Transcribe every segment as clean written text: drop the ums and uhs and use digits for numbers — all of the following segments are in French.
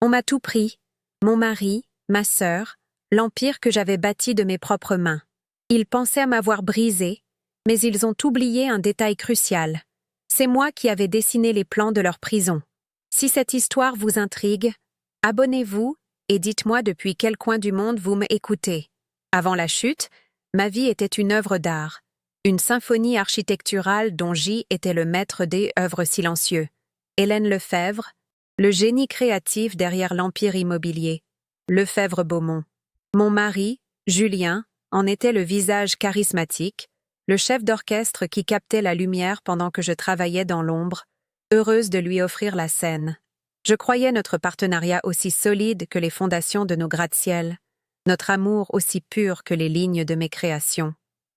On m'a tout pris, mon mari, ma sœur, l'empire que j'avais bâti de mes propres mains. Ils pensaient à m'avoir brisé, mais ils ont oublié un détail crucial. C'est moi qui avais dessiné les plans de leur prison. Si cette histoire vous intrigue, abonnez-vous et dites-moi depuis quel coin du monde vous m'écoutez. Avant la chute, ma vie était une œuvre d'art, une symphonie architecturale dont J était le maître des œuvres silencieux. Hélène Lefebvre, le génie créatif derrière l'empire immobilier. Lefebvre-Beaumont. Mon mari, Julien, en était le visage charismatique, le chef d'orchestre qui captait la lumière pendant que je travaillais dans l'ombre, heureuse de lui offrir la scène. Je croyais notre partenariat aussi solide que les fondations de nos gratte-ciel, notre amour aussi pur que les lignes de mes créations.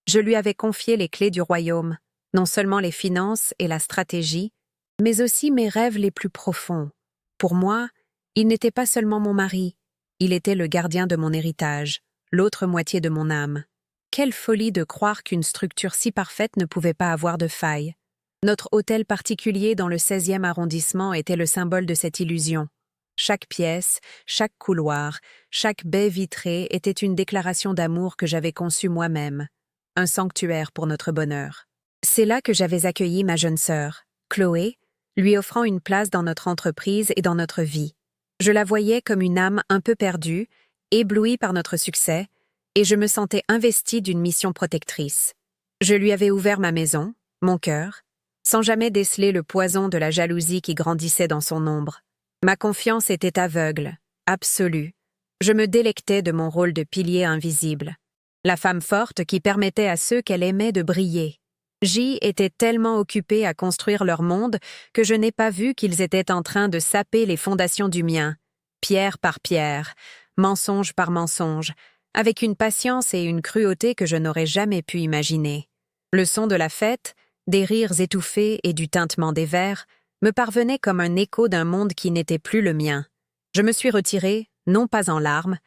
Je lui avais confié les clés du royaume, non seulement les finances et la stratégie, mais aussi mes rêves les plus profonds. Pour moi, il n'était pas seulement mon mari, il était le gardien de mon héritage, l'autre moitié de mon âme. Quelle folie de croire qu'une structure si parfaite ne pouvait pas avoir de failles. Notre hôtel particulier dans le 16e arrondissement était le symbole de cette illusion. Chaque pièce, chaque couloir, chaque baie vitrée était une déclaration d'amour que j'avais conçue moi-même, un sanctuaire pour notre bonheur. C'est là que j'avais accueilli ma jeune sœur, Chloé, lui offrant une place dans notre entreprise et dans notre vie. Je la voyais comme une âme un peu perdue, éblouie par notre succès, et je me sentais investie d'une mission protectrice. Je lui avais ouvert ma maison, mon cœur, sans jamais déceler le poison de la jalousie qui grandissait dans son ombre. Ma confiance était aveugle, absolue. Je me délectais de mon rôle de pilier invisible, la femme forte qui permettait à ceux qu'elle aimait de briller. J était tellement occupé à construire leur monde que je n'ai pas vu qu'ils étaient en train de saper les fondations du mien, pierre par pierre, mensonge par mensonge, avec une patience et une cruauté que je n'aurais jamais pu imaginer. Le son de la fête, des rires étouffés et du tintement des verres, me parvenait comme un écho d'un monde qui n'était plus le mien. Je me suis retirée, non pas en larmes,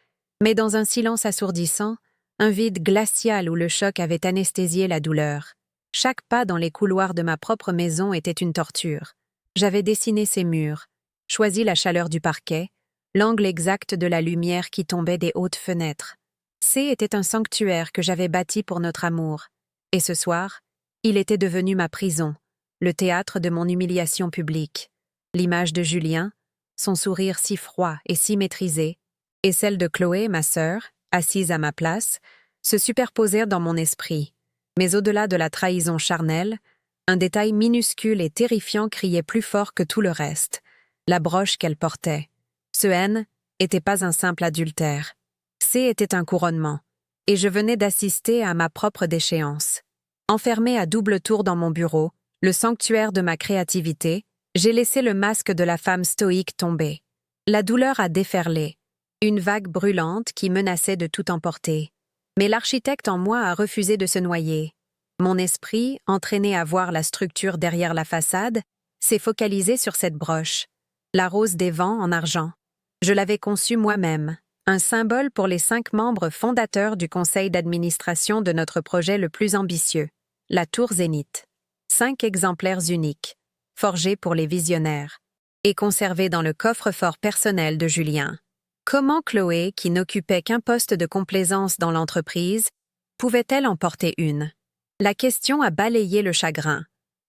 mais dans un silence assourdissant, un vide glacial où le choc avait anesthésié la douleur. Chaque pas dans les couloirs de ma propre maison était une torture. J'avais dessiné ces murs, choisi la chaleur du parquet, l'angle exact de la lumière qui tombait des hautes fenêtres. C était un sanctuaire que j'avais bâti pour notre amour. Et ce soir, il était devenu ma prison, le théâtre de mon humiliation publique. L'image de Julien, son sourire si froid et si maîtrisé, et celle de Chloé, ma sœur, assise à ma place, se superposèrent dans mon esprit. Mais au-delà de la trahison charnelle, un détail minuscule et terrifiant criait plus fort que tout le reste, la broche qu'elle portait. Ce N n'était pas un simple adultère. C était un couronnement, et je venais d'assister à ma propre déchéance. Enfermée à double tour dans mon bureau, le sanctuaire de ma créativité, j'ai laissé le masque de la femme stoïque tomber. La douleur a déferlé, une vague brûlante qui menaçait de tout emporter. Mais l'architecte en moi a refusé de se noyer. Mon esprit, entraîné à voir la structure derrière la façade, s'est focalisé sur cette broche, la rose des vents en argent. Je l'avais conçue moi-même, un symbole pour les 5 membres fondateurs du conseil d'administration de notre projet le plus ambitieux, la Tour Zénith. 5 exemplaires uniques, forgés pour les visionnaires, et conservés dans le coffre-fort personnel de Julien. Comment Chloé, qui n'occupait qu'un poste de complaisance dans l'entreprise, pouvait-elle en porter une? La question a balayé le chagrin.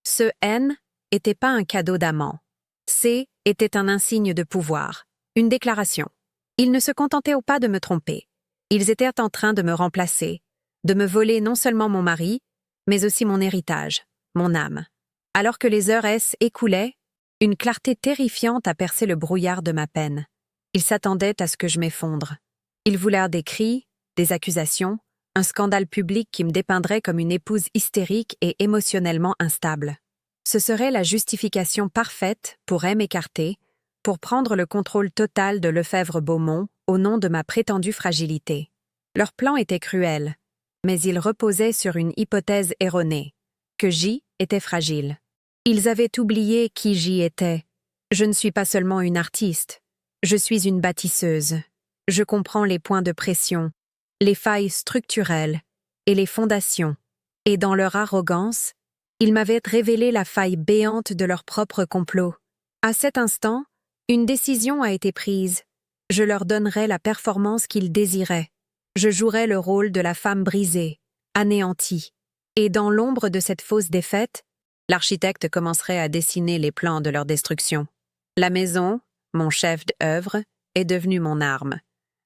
Ce N n'était pas un cadeau d'amant. C était un insigne de pouvoir, une déclaration. Ils ne se contentaient pas de me tromper. Ils étaient en train de me remplacer, de me voler non seulement mon mari, mais aussi mon héritage, mon âme. Alors que les heures s'écoulaient, une clarté terrifiante a percé le brouillard de ma peine. Ils s'attendaient à ce que je m'effondre. Ils voulèrent des cris, des accusations, un scandale public qui me dépeindrait comme une épouse hystérique et émotionnellement instable. Ce serait la justification parfaite pour m'écarter, pour prendre le contrôle total de Lefebvre-Beaumont au nom de ma prétendue fragilité. Leur plan était cruel, mais il reposait sur une hypothèse erronée, que J était fragile. Ils avaient oublié qui J était. Je ne suis pas seulement une artiste. Je suis une bâtisseuse. Je comprends les points de pression, les failles structurelles et les fondations. Et dans leur arrogance, ils m'avaient révélé la faille béante de leur propre complot. À cet instant, Une décision a été prise. Je leur donnerai la performance qu'ils désiraient. Je jouerai le rôle de la femme brisée, anéantie. Et dans l'ombre de cette fausse défaite, l'architecte commencerait à dessiner les plans de leur destruction. La maison, mon chef d'œuvre, est devenue mon arme.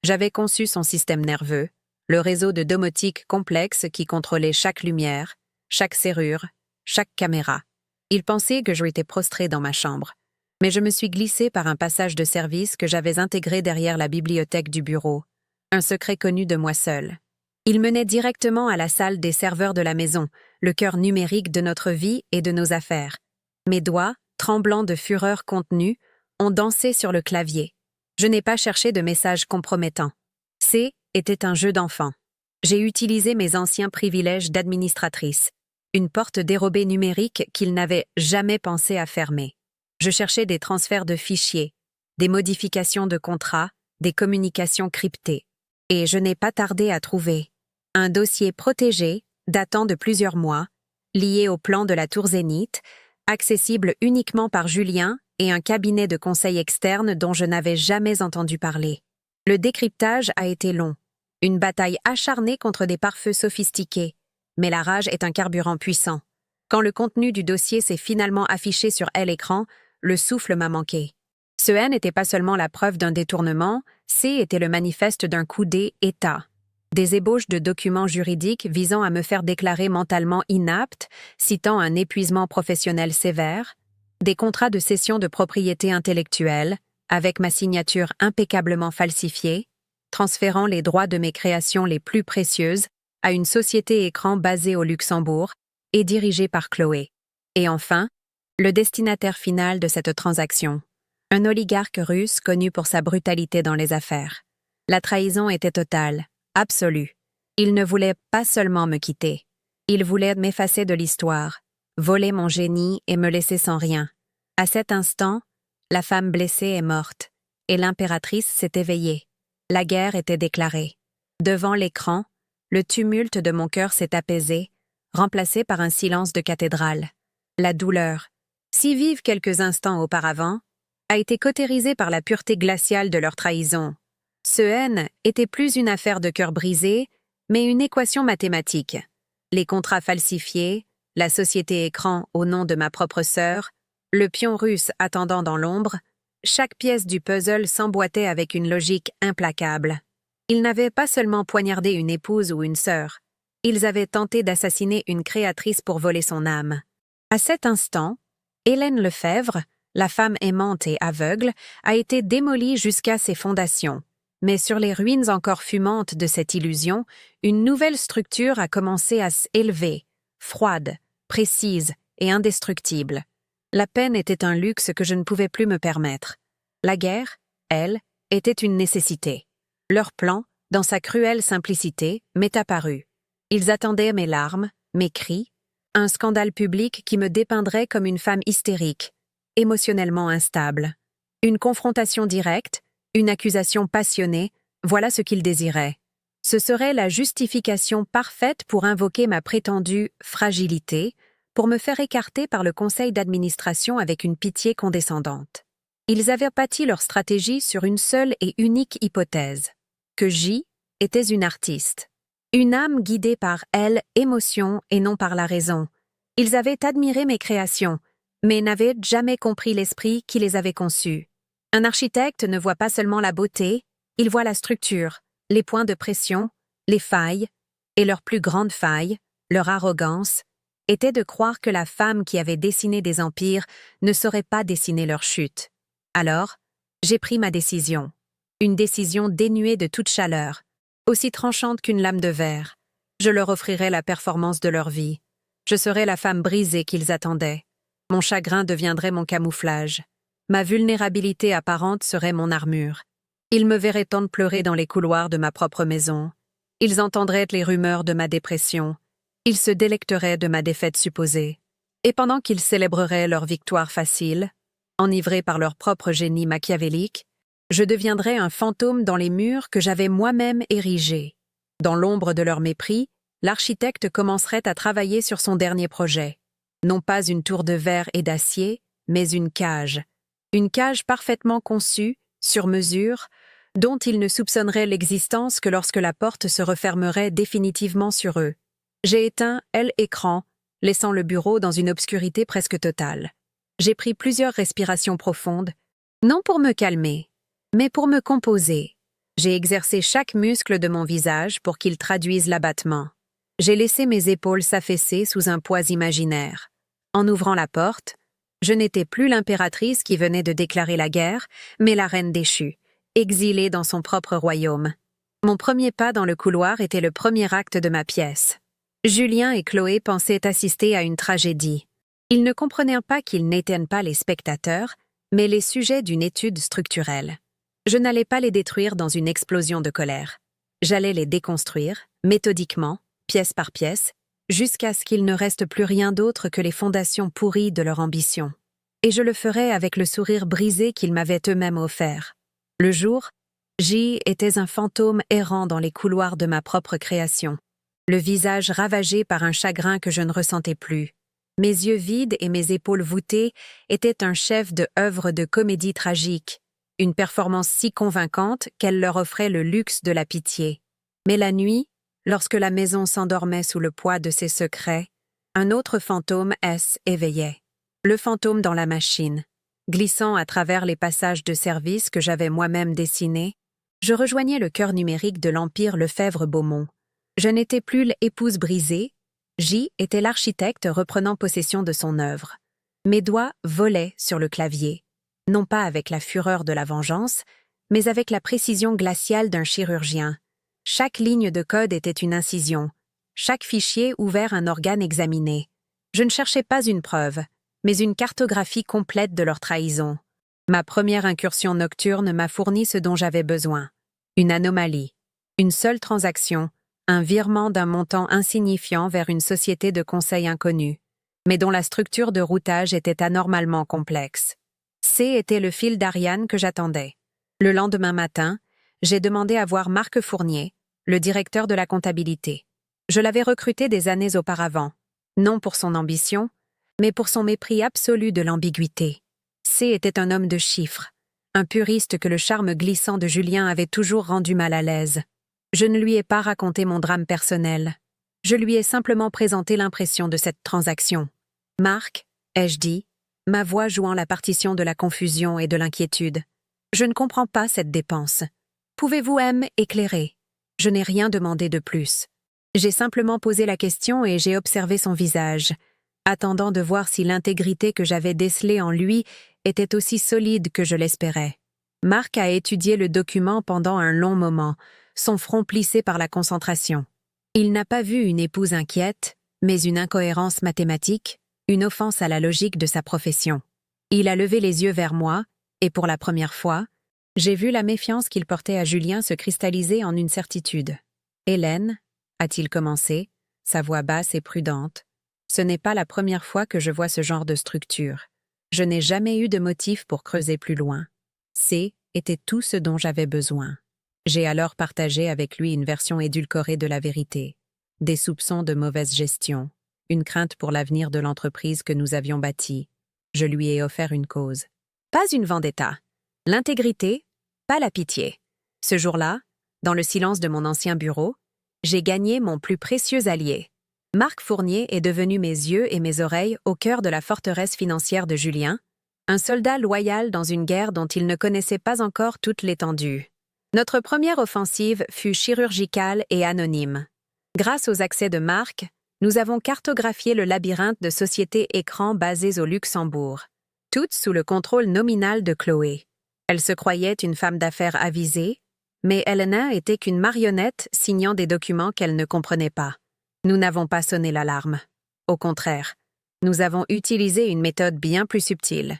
J'avais conçu son système nerveux, le réseau de domotique complexe qui contrôlait chaque lumière, chaque serrure, chaque caméra. Il pensait que j'étais prostrée dans ma chambre. Mais je me suis glissée par un passage de service que j'avais intégré derrière la bibliothèque du bureau, un secret connu de moi seule. Il menait directement à la salle des serveurs de la maison, le cœur numérique de notre vie et de nos affaires. Mes doigts, tremblants de fureur contenue, ont dansé sur le clavier. Je n'ai pas cherché de messages compromettants. Était un jeu d'enfant. J'ai utilisé mes anciens privilèges d'administratrice, une porte dérobée numérique qu'il n'avait jamais pensé à fermer. Je cherchais des transferts de fichiers, des modifications de contrats, des communications cryptées. Et je n'ai pas tardé à trouver un dossier protégé, datant de plusieurs mois, lié au plan de la Tour Zénith, accessible uniquement par Julien et un cabinet de conseil externe dont je n'avais jamais entendu parler. Le décryptage a été long, une bataille acharnée contre des pare-feux sophistiqués, mais la rage est un carburant puissant. Quand le contenu du dossier s'est finalement affiché sur l'écran, le souffle m'a manqué. Ce N n'était pas seulement la preuve d'un détournement, était le manifeste d'un coup d'État. Des ébauches de documents juridiques visant à me faire déclarer mentalement inapte, citant un épuisement professionnel sévère, des contrats de cession de propriété intellectuelle, avec ma signature impeccablement falsifiée, transférant les droits de mes créations les plus précieuses à une société écran basée au Luxembourg et dirigée par Chloé. Et enfin, le destinataire final de cette transaction, un oligarque russe connu pour sa brutalité dans les affaires. La trahison était totale, absolue. Il ne voulait pas seulement me quitter. Il voulait m'effacer de l'histoire, voler mon génie et me laisser sans rien. À cet instant, la femme blessée est morte, et l'impératrice s'est éveillée. La guerre était déclarée. Devant l'écran, le tumulte de mon cœur s'est apaisé, remplacé par un silence de cathédrale. La douleur, si vive quelques instants auparavant, a été cautérisée par la pureté glaciale de leur trahison. Ce N était plus une affaire de cœur brisé, mais une équation mathématique. Les contrats falsifiés, la société écran au nom de ma propre sœur, le pion russe attendant dans l'ombre, chaque pièce du puzzle s'emboîtait avec une logique implacable. Ils n'avaient pas seulement poignardé une épouse ou une sœur, ils avaient tenté d'assassiner une créatrice pour voler son âme. À cet instant, Hélène Lefebvre, la femme aimante et aveugle, a été démolie jusqu'à ses fondations. Mais sur les ruines encore fumantes de cette illusion, une nouvelle structure a commencé à s'élever, froide, précise et indestructible. La peine était un luxe que je ne pouvais plus me permettre. La guerre, elle, était une nécessité. Leur plan, dans sa cruelle simplicité, m'est apparu. Ils attendaient mes larmes, mes cris, un scandale public qui me dépeindrait comme une femme hystérique, émotionnellement instable. Une confrontation directe, une accusation passionnée, voilà ce qu'ils désiraient. Ce serait la justification parfaite pour invoquer ma prétendue fragilité, pour me faire écarter par le conseil d'administration avec une pitié condescendante. Ils avaient bâti leur stratégie sur une seule et unique hypothèse, que J était une artiste. Une âme guidée par émotion et non par la raison. Ils avaient admiré mes créations, mais n'avaient jamais compris l'esprit qui les avait conçues. Un architecte ne voit pas seulement la beauté, il voit la structure, les points de pression, les failles, et leur plus grande faille, leur arrogance, était de croire que la femme qui avait dessiné des empires ne saurait pas dessiner leur chute. Alors, j'ai pris ma décision. Une décision dénuée de toute chaleur, aussi tranchante qu'une lame de verre. Je leur offrirai la performance de leur vie. Je serai la femme brisée qu'ils attendaient. Mon chagrin deviendrait mon camouflage. Ma vulnérabilité apparente serait mon armure. Ils me verraient tant pleurer dans les couloirs de ma propre maison. Ils entendraient les rumeurs de ma dépression. Ils se délecteraient de ma défaite supposée. Et pendant qu'ils célébreraient leur victoire facile, enivrés par leur propre génie machiavélique, je deviendrais un fantôme dans les murs que j'avais moi-même érigés. Dans l'ombre de leur mépris, l'architecte commencerait à travailler sur son dernier projet. Non pas une tour de verre et d'acier, mais une cage. Une cage parfaitement conçue, sur mesure, dont ils ne soupçonneraient l'existence que lorsque la porte se refermerait définitivement sur eux. J'ai éteint l'écran, laissant le bureau dans une obscurité presque totale. J'ai pris plusieurs respirations profondes, non pour me calmer, mais pour me composer. J'ai exercé chaque muscle de mon visage pour qu'il traduise l'abattement. J'ai laissé mes épaules s'affaisser sous un poids imaginaire. En ouvrant la porte, je n'étais plus l'impératrice qui venait de déclarer la guerre, mais la reine déchue, exilée dans son propre royaume. Mon premier pas dans le couloir était le premier acte de ma pièce. Julien et Chloé pensaient assister à une tragédie. Ils ne comprenaient pas qu'ils n'étaient pas les spectateurs, mais les sujets d'une étude structurelle. Je n'allais pas les détruire dans une explosion de colère. J'allais les déconstruire, méthodiquement, pièce par pièce, jusqu'à ce qu'il ne reste plus rien d'autre que les fondations pourries de leur ambition. Et je le ferais avec le sourire brisé qu'ils m'avaient eux-mêmes offert. Le jour, j'y étais un fantôme errant dans les couloirs de ma propre création. Le visage ravagé par un chagrin que je ne ressentais plus. Mes yeux vides et mes épaules voûtées étaient un chef de œuvre de comédie tragique, une performance si convaincante qu'elle leur offrait le luxe de la pitié. Mais la nuit, lorsque la maison s'endormait sous le poids de ses secrets, un autre fantôme éveillait. Le fantôme dans la machine. Glissant à travers les passages de service que j'avais moi-même dessinés, je rejoignais le cœur numérique de l'Empire Lefebvre-Beaumont. Je n'étais plus l'épouse brisée, j'y étais l'architecte reprenant possession de son œuvre. Mes doigts volaient sur le clavier, non pas avec la fureur de la vengeance, mais avec la précision glaciale d'un chirurgien. Chaque ligne de code était une incision, chaque fichier ouvert un organe examiné. Je ne cherchais pas une preuve, mais une cartographie complète de leur trahison. Ma première incursion nocturne m'a fourni ce dont j'avais besoin. Une anomalie, une seule transaction, un virement d'un montant insignifiant vers une société de conseil inconnue, mais dont la structure de routage était anormalement complexe. Était le fil d'Ariane que j'attendais. Le lendemain matin, j'ai demandé à voir Marc Fournier, le directeur de la comptabilité. Je l'avais recruté des années auparavant, non pour son ambition, mais pour son mépris absolu de l'ambiguïté. Était un homme de chiffres, un puriste que le charme glissant de Julien avait toujours rendu mal à l'aise. Je ne lui ai pas raconté mon drame personnel. Je lui ai simplement présenté l'impression de cette transaction. « Marc », ai-je dit, ma voix jouant la partition de la confusion et de l'inquiétude. « Je ne comprends pas cette dépense. Pouvez-vous éclairer ?» Je n'ai rien demandé de plus. J'ai simplement posé la question et j'ai observé son visage, attendant de voir si l'intégrité que j'avais décelée en lui était aussi solide que je l'espérais. Marc a étudié le document pendant un long moment, son front plissé par la concentration. Il n'a pas vu une épouse inquiète, mais une incohérence mathématique, une offense à la logique de sa profession. Il a levé les yeux vers moi, et pour la première fois, j'ai vu la méfiance qu'il portait à Julien se cristalliser en une certitude. « Hélène » a-t-il commencé, sa voix basse et prudente. « Ce n'est pas la première fois que je vois ce genre de structure. Je n'ai jamais eu de motif pour creuser plus loin. Était tout ce dont j'avais besoin. » J'ai alors partagé avec lui une version édulcorée de la vérité, des soupçons de mauvaise gestion, une crainte pour l'avenir de l'entreprise que nous avions bâtie. Je lui ai offert une cause. Pas une vendetta. L'intégrité, pas la pitié. Ce jour-là, dans le silence de mon ancien bureau, j'ai gagné mon plus précieux allié. Marc Fournier est devenu mes yeux et mes oreilles au cœur de la forteresse financière de Julien, un soldat loyal dans une guerre dont il ne connaissait pas encore toute l'étendue. Notre première offensive fut chirurgicale et anonyme. Grâce aux accès de Marc, nous avons cartographié le labyrinthe de sociétés écrans basées au Luxembourg, toutes sous le contrôle nominal de Chloé. Elle se croyait une femme d'affaires avisée, mais Helena était qu'une marionnette signant des documents qu'elle ne comprenait pas. Nous n'avons pas sonné l'alarme. Au contraire, nous avons utilisé une méthode bien plus subtile.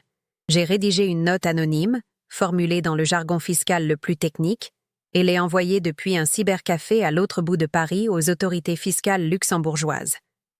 J'ai rédigé une note anonyme, formulée dans le jargon fiscal le plus technique, et l'ai envoyée depuis un cybercafé à l'autre bout de Paris aux autorités fiscales luxembourgeoises.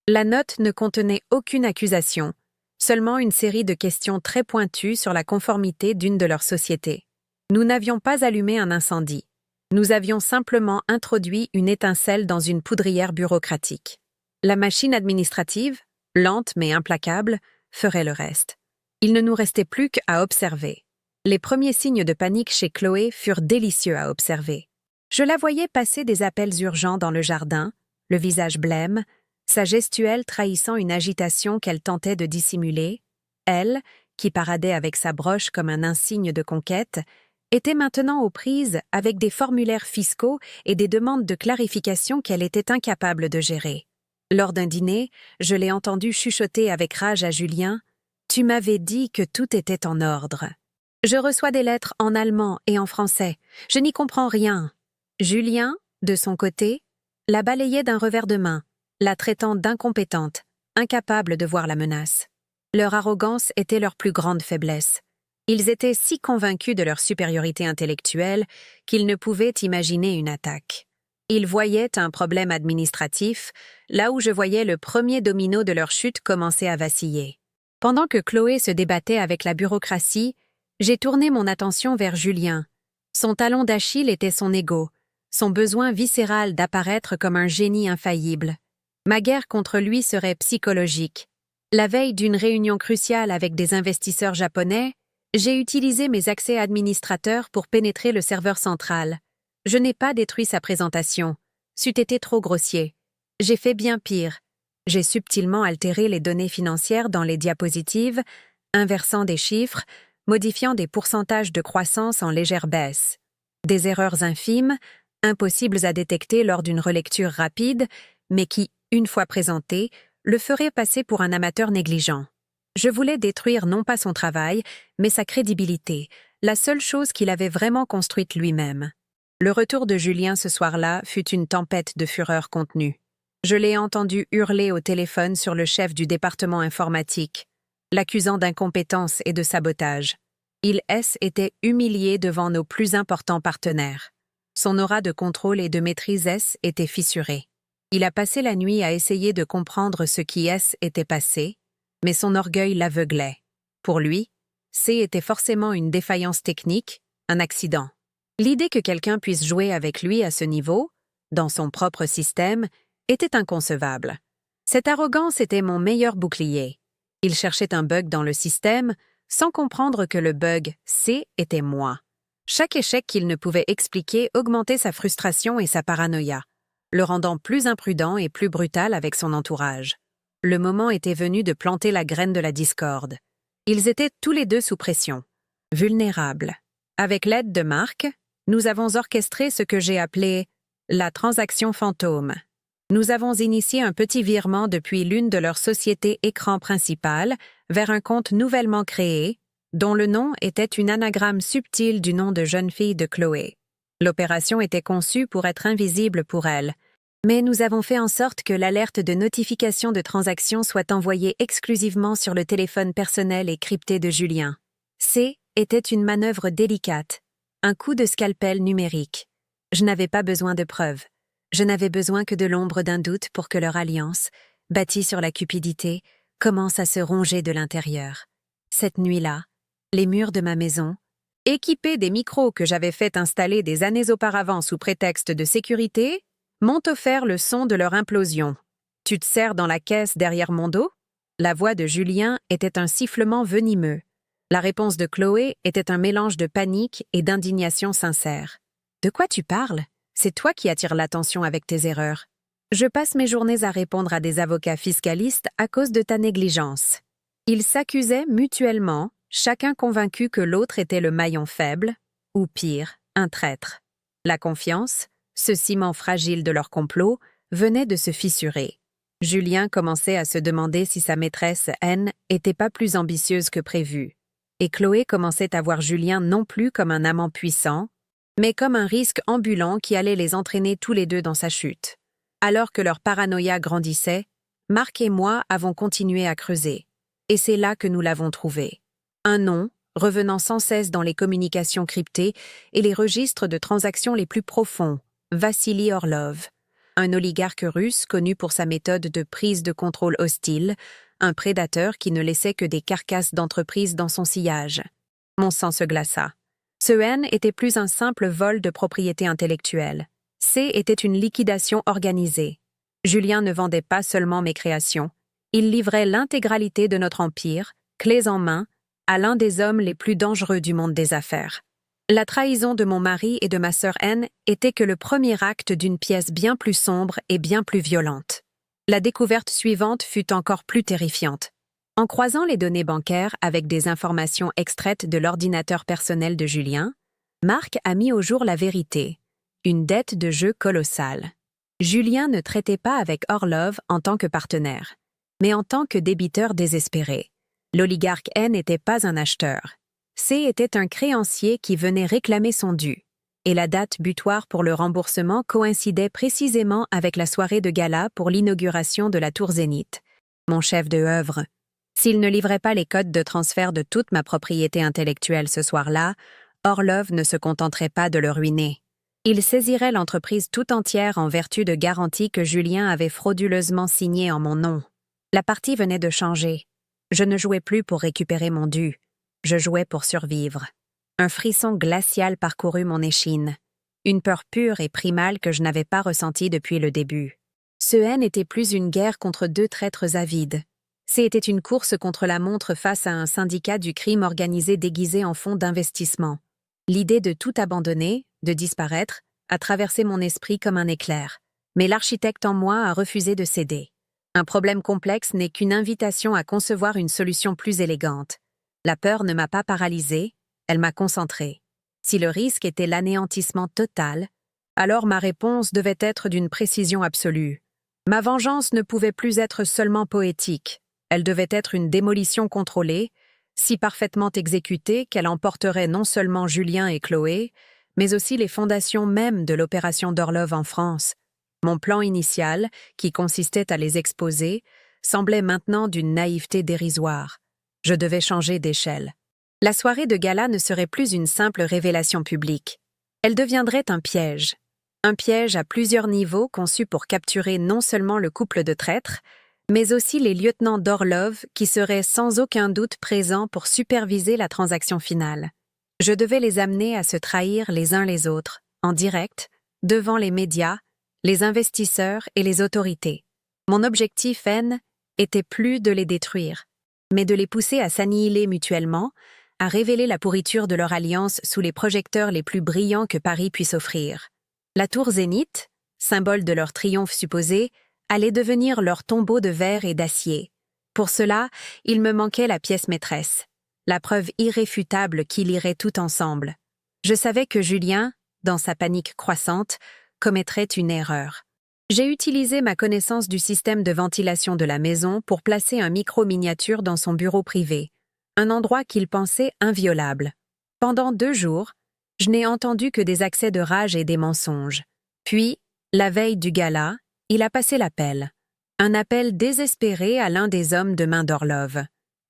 La note ne contenait aucune accusation, seulement une série de questions très pointues sur la conformité d'une de leurs sociétés. Nous n'avions pas allumé un incendie. Nous avions simplement introduit une étincelle dans une poudrière bureaucratique. La machine administrative, lente mais implacable, ferait le reste. Il ne nous restait plus qu'à observer. Les premiers signes de panique chez Chloé furent délicieux à observer. Je la voyais passer des appels urgents dans le jardin, le visage blême, sa gestuelle trahissant une agitation qu'elle tentait de dissimuler. Elle, qui paradait avec sa broche comme un insigne de conquête, était maintenant aux prises avec des formulaires fiscaux et des demandes de clarification qu'elle était incapable de gérer. Lors d'un dîner, je l'ai entendue chuchoter avec rage à Julien « Tu m'avais dit que tout était en ordre. Je reçois des lettres en allemand et en français. Je n'y comprends rien. » Julien, de son côté, la balayait d'un revers de main, la traitant d'incompétente, incapable de voir la menace. Leur arrogance était leur plus grande faiblesse. Ils étaient si convaincus de leur supériorité intellectuelle qu'ils ne pouvaient imaginer une attaque. Ils voyaient un problème administratif, là où je voyais le premier domino de leur chute commencer à vaciller. Pendant que Chloé se débattait avec la bureaucratie, j'ai tourné mon attention vers Julien. Son talon d'Achille était son ego, son besoin viscéral d'apparaître comme un génie infaillible. Ma guerre contre lui serait psychologique. La veille d'une réunion cruciale avec des investisseurs japonais, j'ai utilisé mes accès administrateurs pour pénétrer le serveur central. Je n'ai pas détruit sa présentation. C'eût été trop grossier. J'ai fait bien pire. J'ai subtilement altéré les données financières dans les diapositives, inversant des chiffres, modifiant des pourcentages de croissance en légère baisse. Des erreurs infimes, impossibles à détecter lors d'une relecture rapide, mais qui, une fois présentées, le feraient passer pour un amateur négligent. Je voulais détruire non pas son travail, mais sa crédibilité, la seule chose qu'il avait vraiment construite lui-même. Le retour de Julien ce soir-là fut une tempête de fureur contenue. Je l'ai entendu hurler au téléphone sur le chef du département informatique, l'accusant d'incompétence et de sabotage. Il était humilié devant nos plus importants partenaires. Son aura de contrôle et de maîtrise était fissurée. Il a passé la nuit à essayer de comprendre ce qui était passé, mais son orgueil l'aveuglait. Pour lui, était forcément une défaillance technique, un accident. L'idée que quelqu'un puisse jouer avec lui à ce niveau, dans son propre système, était inconcevable. Cette arrogance était mon meilleur bouclier. Il cherchait un bug dans le système, sans comprendre que le bug était moi. Chaque échec qu'il ne pouvait expliquer augmentait sa frustration et sa paranoïa, le rendant plus imprudent et plus brutal avec son entourage. Le moment était venu de planter la graine de la discorde. Ils étaient tous les deux sous pression, vulnérables. Avec l'aide de Marc, nous avons orchestré ce que j'ai appelé la transaction fantôme. Nous avons initié un petit virement depuis l'une de leurs sociétés écran principales vers un compte nouvellement créé, dont le nom était une anagramme subtile du nom de jeune fille de Chloé. L'opération était conçue pour être invisible pour elle, mais nous avons fait en sorte que l'alerte de notification de transaction soit envoyée exclusivement sur le téléphone personnel et crypté de Julien. Était une manœuvre délicate, un coup de scalpel numérique. Je n'avais pas besoin de preuves. Je n'avais besoin que de l'ombre d'un doute pour que leur alliance, bâtie sur la cupidité, commence à se ronger de l'intérieur. Cette nuit-là, les murs de ma maison, équipés des micros que j'avais fait installer des années auparavant sous prétexte de sécurité, m'ont offert le son de leur implosion. « Tu te serres dans la caisse derrière mon dos ?» La voix de Julien était un sifflement venimeux. La réponse de Chloé était un mélange de panique et d'indignation sincère. « De quoi tu parles ? C'est toi qui attires l'attention avec tes erreurs. Je passe mes journées à répondre à des avocats fiscalistes à cause de ta négligence. » Ils s'accusaient mutuellement, chacun convaincu que l'autre était le maillon faible, ou pire, un traître. La confiance, ce ciment fragile de leur complot, venait de se fissurer. Julien commençait à se demander si sa maîtresse, N, était pas plus ambitieuse que prévu. Et Chloé commençait à voir Julien non plus comme un amant puissant, mais comme un risque ambulant qui allait les entraîner tous les deux dans sa chute. Alors que leur paranoïa grandissait, Marc et moi avons continué à creuser. Et c'est là que nous l'avons trouvé. Un nom, revenant sans cesse dans les communications cryptées et les registres de transactions les plus profonds, Vassili Orlov, un oligarque russe connu pour sa méthode de prise de contrôle hostile, un prédateur qui ne laissait que des carcasses d'entreprises dans son sillage. Mon sang se glaça. Ce N était plus un simple vol de propriété intellectuelle. Était une liquidation organisée. Julien ne vendait pas seulement mes créations. Il livrait l'intégralité de notre empire, clés en main, à l'un des hommes les plus dangereux du monde des affaires. La trahison de mon mari et de ma sœur Anne était que le premier acte d'une pièce bien plus sombre et bien plus violente. La découverte suivante fut encore plus terrifiante. En croisant les données bancaires avec des informations extraites de l'ordinateur personnel de Julien, Marc a mis au jour la vérité, une dette de jeu colossale. Julien ne traitait pas avec Orlov en tant que partenaire, mais en tant que débiteur désespéré. L'oligarque N n'était pas un acheteur. C était un créancier qui venait réclamer son dû, et la date butoir pour le remboursement coïncidait précisément avec la soirée de gala pour l'inauguration de la Tour Zénith, mon chef d'œuvre. S'il ne livrait pas les codes de transfert de toute ma propriété intellectuelle ce soir-là, Orlov ne se contenterait pas de le ruiner. Il saisirait l'entreprise tout entière en vertu de garanties que Julien avait frauduleusement signées en mon nom. La partie venait de changer. Je ne jouais plus pour récupérer mon dû. Je jouais pour survivre. Un frisson glacial parcourut mon échine. Une peur pure et primale que je n'avais pas ressentie depuis le début. Ce haine n'était plus une guerre contre deux traîtres avides. C'était une course contre la montre face à un syndicat du crime organisé déguisé en fonds d'investissement. L'idée de tout abandonner, de disparaître, a traversé mon esprit comme un éclair. Mais l'architecte en moi a refusé de céder. Un problème complexe n'est qu'une invitation à concevoir une solution plus élégante. La peur ne m'a pas paralysée, elle m'a concentrée. Si le risque était l'anéantissement total, alors ma réponse devait être d'une précision absolue. Ma vengeance ne pouvait plus être seulement poétique, elle devait être une démolition contrôlée, si parfaitement exécutée qu'elle emporterait non seulement Julien et Chloé, mais aussi les fondations mêmes de l'opération d'Orlov en France. Mon plan initial, qui consistait à les exposer, semblait maintenant d'une naïveté dérisoire. Je devais changer d'échelle. La soirée de gala ne serait plus une simple révélation publique. Elle deviendrait un piège. Un piège à plusieurs niveaux conçu pour capturer non seulement le couple de traîtres, mais aussi les lieutenants d'Orlov qui seraient sans aucun doute présents pour superviser la transaction finale. Je devais les amener à se trahir les uns les autres, en direct, devant les médias, les investisseurs et les autorités. Mon objectif, N, était plus de les détruire, mais de les pousser à s'annihiler mutuellement, à révéler la pourriture de leur alliance sous les projecteurs les plus brillants que Paris puisse offrir. La tour Zénith, symbole de leur triomphe supposé, allait devenir leur tombeau de verre et d'acier. Pour cela, il me manquait la pièce maîtresse, la preuve irréfutable qu'ils iraient tout ensemble. Je savais que Julien, dans sa panique croissante, commettrait une erreur. J'ai utilisé ma connaissance du système de ventilation de la maison pour placer un micro-miniature dans son bureau privé, un endroit qu'il pensait inviolable. Pendant 2 jours, je n'ai entendu que des accès de rage et des mensonges. Puis, la veille du gala, il a passé l'appel. Un appel désespéré à l'un des hommes de main d'Orlov.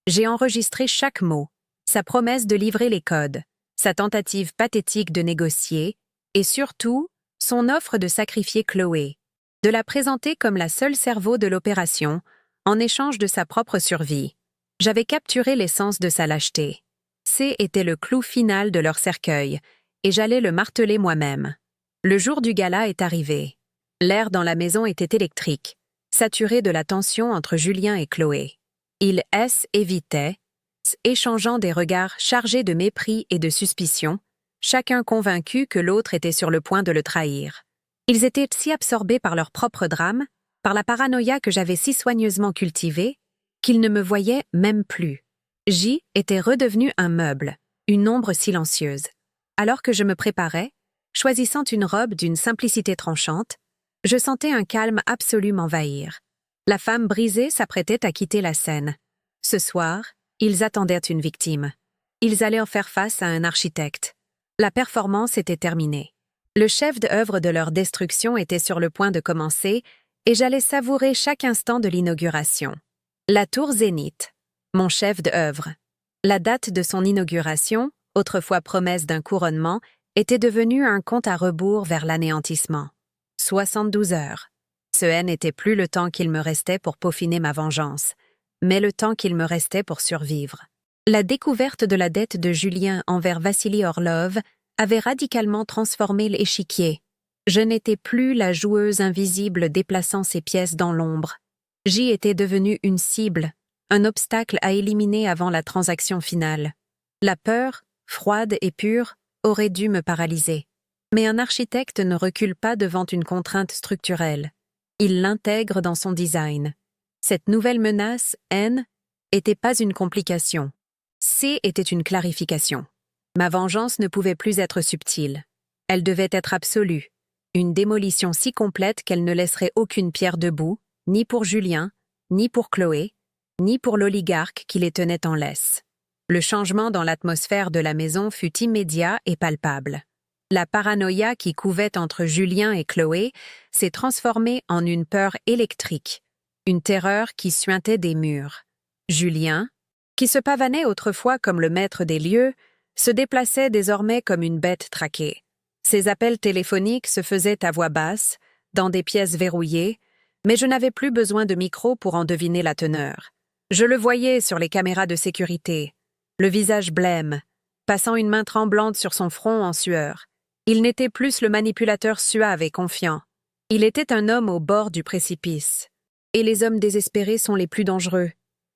J'ai enregistré chaque mot, sa promesse de livrer les codes, sa tentative pathétique de négocier, et surtout, son offre de sacrifier Chloé, de la présenter comme la seule cerveau de l'opération, en échange de sa propre survie. J'avais capturé l'essence de sa lâcheté. C était le clou final de leur cercueil, et j'allais le marteler moi-même. Le jour du gala est arrivé. L'air dans la maison était électrique, saturé de la tension entre Julien et Chloé. Ils évitaient, échangeant des regards chargés de mépris et de suspicion, chacun convaincu que l'autre était sur le point de le trahir. Ils étaient si absorbés par leur propre drame, par la paranoïa que j'avais si soigneusement cultivée, qu'ils ne me voyaient même plus. J était redevenu un meuble, une ombre silencieuse. Alors que je me préparais, choisissant une robe d'une simplicité tranchante, je sentais un calme absolu m'envahir. La femme brisée s'apprêtait à quitter la scène. Ce soir, ils attendaient une victime. Ils allaient en faire face à un architecte. La performance était terminée. Le chef d'œuvre de leur destruction était sur le point de commencer et j'allais savourer chaque instant de l'inauguration. La tour Zénith, mon chef d'œuvre. La date de son inauguration, autrefois promesse d'un couronnement, était devenue un compte à rebours vers l'anéantissement. 72 heures. Ce n'était plus le temps qu'il me restait pour peaufiner ma vengeance, mais le temps qu'il me restait pour survivre. La découverte de la dette de Julien envers Vassili Orlov avait radicalement transformé l'échiquier. Je n'étais plus la joueuse invisible déplaçant ses pièces dans l'ombre. J'y étais devenue une cible, un obstacle à éliminer avant la transaction finale. La peur, froide et pure, aurait dû me paralyser. Mais un architecte ne recule pas devant une contrainte structurelle. Il l'intègre dans son design. Cette nouvelle menace, N, n'était pas une complication. C était une clarification. Ma vengeance ne pouvait plus être subtile. Elle devait être absolue. Une démolition si complète qu'elle ne laisserait aucune pierre debout, ni pour Julien, ni pour Chloé, ni pour l'oligarque qui les tenait en laisse. Le changement dans l'atmosphère de la maison fut immédiat et palpable. La paranoïa qui couvait entre Julien et Chloé s'est transformée en une peur électrique, une terreur qui suintait des murs. Julien, qui se pavanait autrefois comme le maître des lieux, se déplaçait désormais comme une bête traquée. Ses appels téléphoniques se faisaient à voix basse, dans des pièces verrouillées, mais je n'avais plus besoin de micro pour en deviner la teneur. Je le voyais sur les caméras de sécurité, le visage blême, passant une main tremblante sur son front en sueur. Il n'était plus le manipulateur suave et confiant. Il était un homme au bord du précipice. Et les hommes désespérés sont les plus dangereux.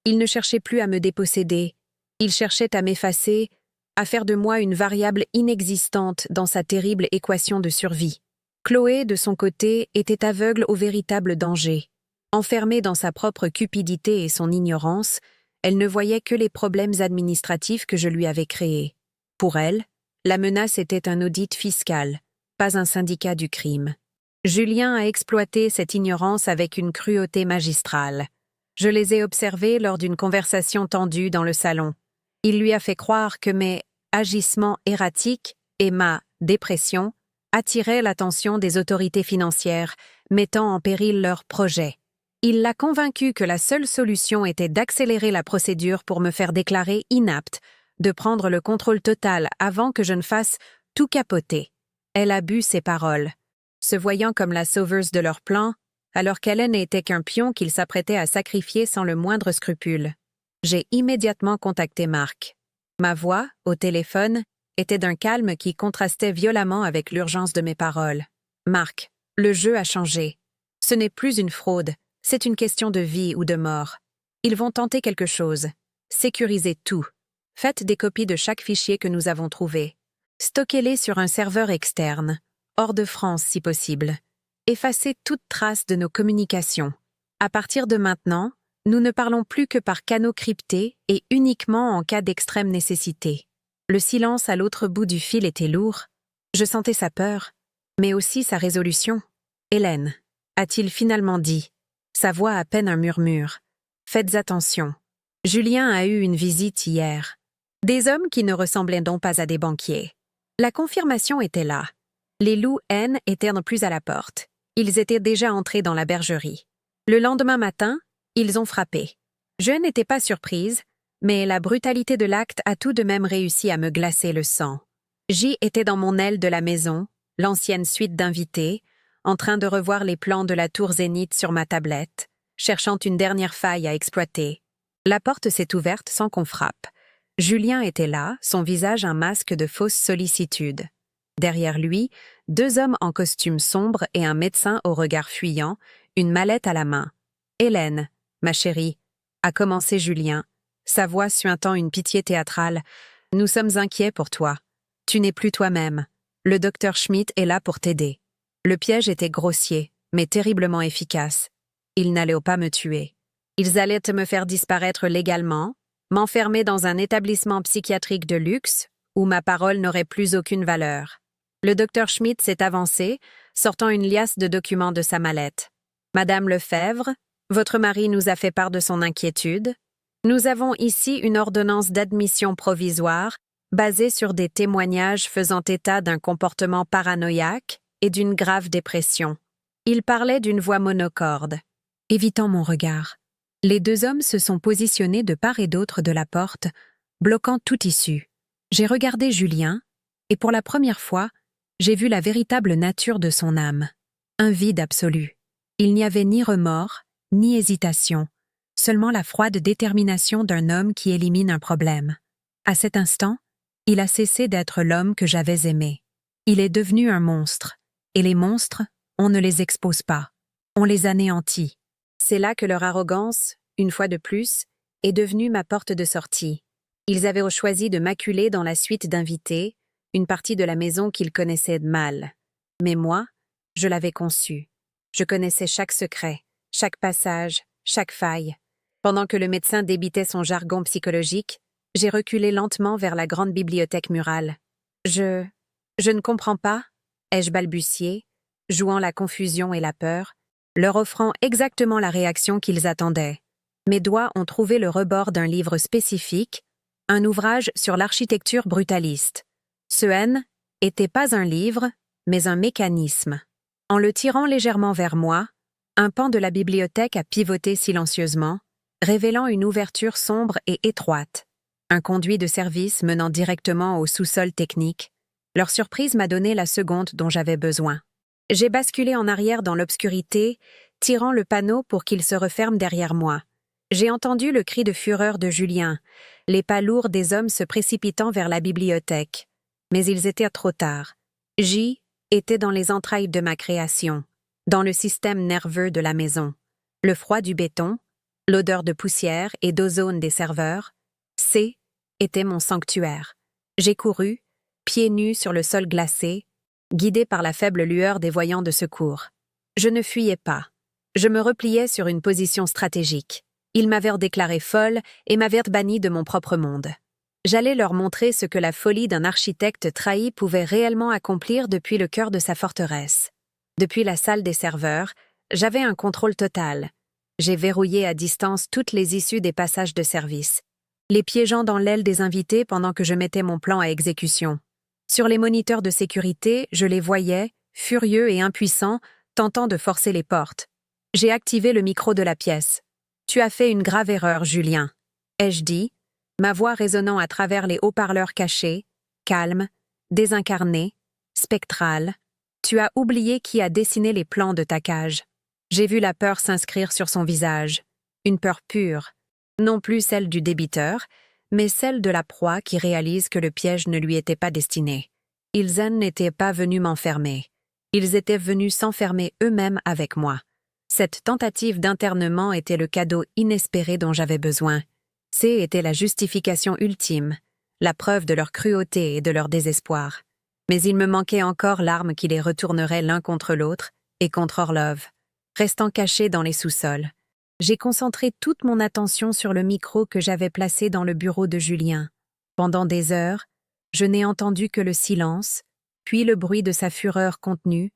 Il ne cherchait plus à me déposséder. Il cherchait à m'effacer, à faire de moi une variable inexistante dans sa terrible équation de survie. Chloé, de son côté, était aveugle au véritable danger. Enfermée dans sa propre cupidité et son ignorance, elle ne voyait que les problèmes administratifs que je lui avais créés. Pour elle, la menace était un audit fiscal, pas un syndicat du crime. Julien a exploité cette ignorance avec une cruauté magistrale. Je les ai observés lors d'une conversation tendue dans le salon. Il lui a fait croire que mes agissements erratiques et ma dépression attiraient l'attention des autorités financières, mettant en péril leurs projets. Il l'a convaincu que la seule solution était d'accélérer la procédure pour me faire déclarer inapte, de prendre le contrôle total avant que je ne fasse tout capoter. Elle a bu ses paroles, se voyant comme la sauveuse de leur plan, alors qu'elle n'était qu'un pion qu'il s'apprêtait à sacrifier sans le moindre scrupule. J'ai immédiatement contacté Marc. Ma voix, au téléphone, était d'un calme qui contrastait violemment avec l'urgence de mes paroles. « Marc, le jeu a changé. Ce n'est plus une fraude, c'est une question de vie ou de mort. Ils vont tenter quelque chose. Sécurisez tout. Faites des copies de chaque fichier que nous avons trouvé. Stockez-les sur un serveur externe, hors de France si possible. Effacez toute trace de nos communications. À partir de maintenant, nous ne parlons plus que par canaux cryptés et uniquement en cas d'extrême nécessité. » Le silence à l'autre bout du fil était lourd. Je sentais sa peur, mais aussi sa résolution. « Hélène, a-t-il finalement dit, sa voix à peine un murmure. Faites attention. Julien a eu une visite hier. Des hommes qui ne ressemblaient donc pas à des banquiers. La confirmation était là. Les loups N étaient non plus à la porte. Ils étaient déjà entrés dans la bergerie. Le lendemain matin, ils ont frappé. Je n'étais pas surprise, mais la brutalité de l'acte a tout de même réussi à me glacer le sang. J était dans mon aile de la maison, l'ancienne suite d'invités, en train de revoir les plans de la tour Zénith sur ma tablette, cherchant une dernière faille à exploiter. La porte s'est ouverte sans qu'on frappe. Julien était là, son visage un masque de fausse sollicitude. Derrière lui, 2 hommes en costume sombre et un médecin au regard fuyant, une mallette à la main. « Hélène, ma chérie, » a commencé Julien, sa voix suintant une pitié théâtrale. « Nous sommes inquiets pour toi. Tu n'es plus toi-même. Le docteur Schmidt est là pour t'aider. » Le piège était grossier, mais terriblement efficace. Ils n'allaient pas me tuer. Ils allaient me faire disparaître légalement, m'enfermer dans un établissement psychiatrique de luxe, où ma parole n'aurait plus aucune valeur. Le docteur Schmidt s'est avancé, sortant une liasse de documents de sa mallette. « Madame Lefebvre, votre mari nous a fait part de son inquiétude. Nous avons ici une ordonnance d'admission provisoire basée sur des témoignages faisant état d'un comportement paranoïaque et d'une grave dépression. » Il parlait d'une voix monocorde. Évitant mon regard, les 2 hommes se sont positionnés de part et d'autre de la porte, bloquant toute issue. J'ai regardé Julien, et pour la première fois, j'ai vu la véritable nature de son âme. Un vide absolu. Il n'y avait ni remords, ni hésitation, seulement la froide détermination d'un homme qui élimine un problème. À cet instant, il a cessé d'être l'homme que j'avais aimé. Il est devenu un monstre, et les monstres, on ne les expose pas, on les anéantit. C'est là que leur arrogance, une fois de plus, est devenu ma porte de sortie. Ils avaient choisi de m'acculer dans la suite d'invités, une partie de la maison qu'ils connaissaient mal. Mais moi, je l'avais conçue. Je connaissais chaque secret, chaque passage, chaque faille. Pendant que le médecin débitait son jargon psychologique, j'ai reculé lentement vers la grande bibliothèque murale. Je ne comprends pas, ai-je balbutié, jouant la confusion et la peur, leur offrant exactement la réaction qu'ils attendaient. Mes doigts ont trouvé le rebord d'un livre spécifique, un ouvrage sur l'architecture brutaliste. Ce N était pas un livre, mais un mécanisme. En le tirant légèrement vers moi, un pan de la bibliothèque a pivoté silencieusement, révélant une ouverture sombre et étroite. Un conduit de service menant directement au sous-sol technique. Leur surprise m'a donné la seconde dont j'avais besoin. J'ai basculé en arrière dans l'obscurité, tirant le panneau pour qu'il se referme derrière moi. J'ai entendu le cri de fureur de Julien, les pas lourds des hommes se précipitant vers la bibliothèque. Mais ils étaient trop tard. J était dans les entrailles de ma création, dans le système nerveux de la maison. Le froid du béton, l'odeur de poussière et d'ozone des serveurs, C était mon sanctuaire. J'ai couru, pieds nus sur le sol glacé, guidé par la faible lueur des voyants de secours. Je ne fuyais pas. Je me repliais sur une position stratégique. Ils m'avaient déclarée folle et m'avaient bannie de mon propre monde. J'allais leur montrer ce que la folie d'un architecte trahi pouvait réellement accomplir depuis le cœur de sa forteresse. Depuis la salle des serveurs, j'avais un contrôle total. J'ai verrouillé à distance toutes les issues des passages de service, les piégeant dans l'aile des invités pendant que je mettais mon plan à exécution. Sur les moniteurs de sécurité, je les voyais, furieux et impuissants, tentant de forcer les portes. J'ai activé le micro de la pièce. « Tu as fait une grave erreur, Julien », ai-je dit, ma voix résonnant à travers les haut-parleurs cachés, calme, désincarné, spectral. Tu as oublié qui a dessiné les plans de ta cage. J'ai vu la peur s'inscrire sur son visage, une peur pure, non plus celle du débiteur, mais celle de la proie qui réalise que le piège ne lui était pas destiné. Ils n'étaient pas venus m'enfermer. Ils étaient venus s'enfermer eux-mêmes avec moi. Cette tentative d'internement était le cadeau inespéré dont j'avais besoin. C était la justification ultime, la preuve de leur cruauté et de leur désespoir. Mais il me manquait encore l'arme qui les retournerait l'un contre l'autre et contre Orlov. Restant caché dans les sous-sols, j'ai concentré toute mon attention sur le micro que j'avais placé dans le bureau de Julien. Pendant des heures, je n'ai entendu que le silence, puis le bruit de sa fureur contenue,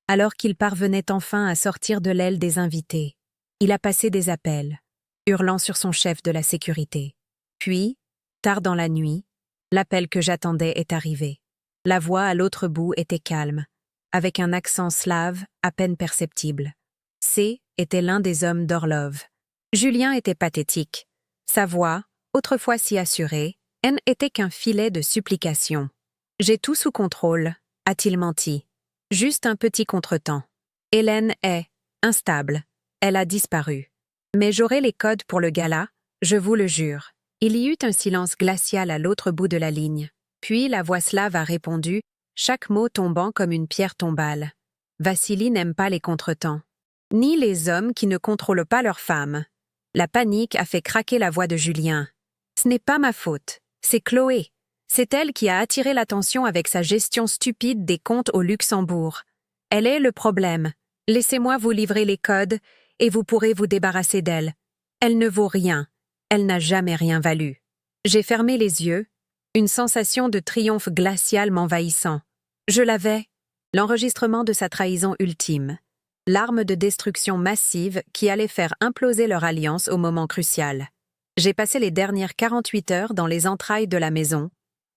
alors qu'il parvenait enfin à sortir de l'aile des invités. Il a passé des appels, hurlant sur son chef de la sécurité. Puis, tard dans la nuit, l'appel que j'attendais est arrivé. La voix à l'autre bout était calme, avec un accent slave à peine perceptible. C était l'un des hommes d'Orlov. Julien était pathétique. Sa voix, autrefois si assurée, n'était qu'un filet de supplication. « J'ai tout sous contrôle », a-t-il menti. Juste un petit contretemps. Hélène est instable. Elle a disparu. Mais j'aurai les codes pour le gala, je vous le jure. Il y eut un silence glacial à l'autre bout de la ligne. Puis la voix slave a répondu, chaque mot tombant comme une pierre tombale. Vassili n'aime pas les contretemps. Ni les hommes qui ne contrôlent pas leurs femmes. La panique a fait craquer la voix de Julien. Ce n'est pas ma faute, c'est Chloé. C'est elle qui a attiré l'attention avec sa gestion stupide des comptes au Luxembourg. Elle est le problème. Laissez-moi vous livrer les codes et vous pourrez vous débarrasser d'elle. Elle ne vaut rien. Elle n'a jamais rien valu. J'ai fermé les yeux, une sensation de triomphe glacial m'envahissant. Je l'avais. L'enregistrement de sa trahison ultime. L'arme de destruction massive qui allait faire imploser leur alliance au moment crucial. J'ai passé les dernières 48 heures dans les entrailles de la maison,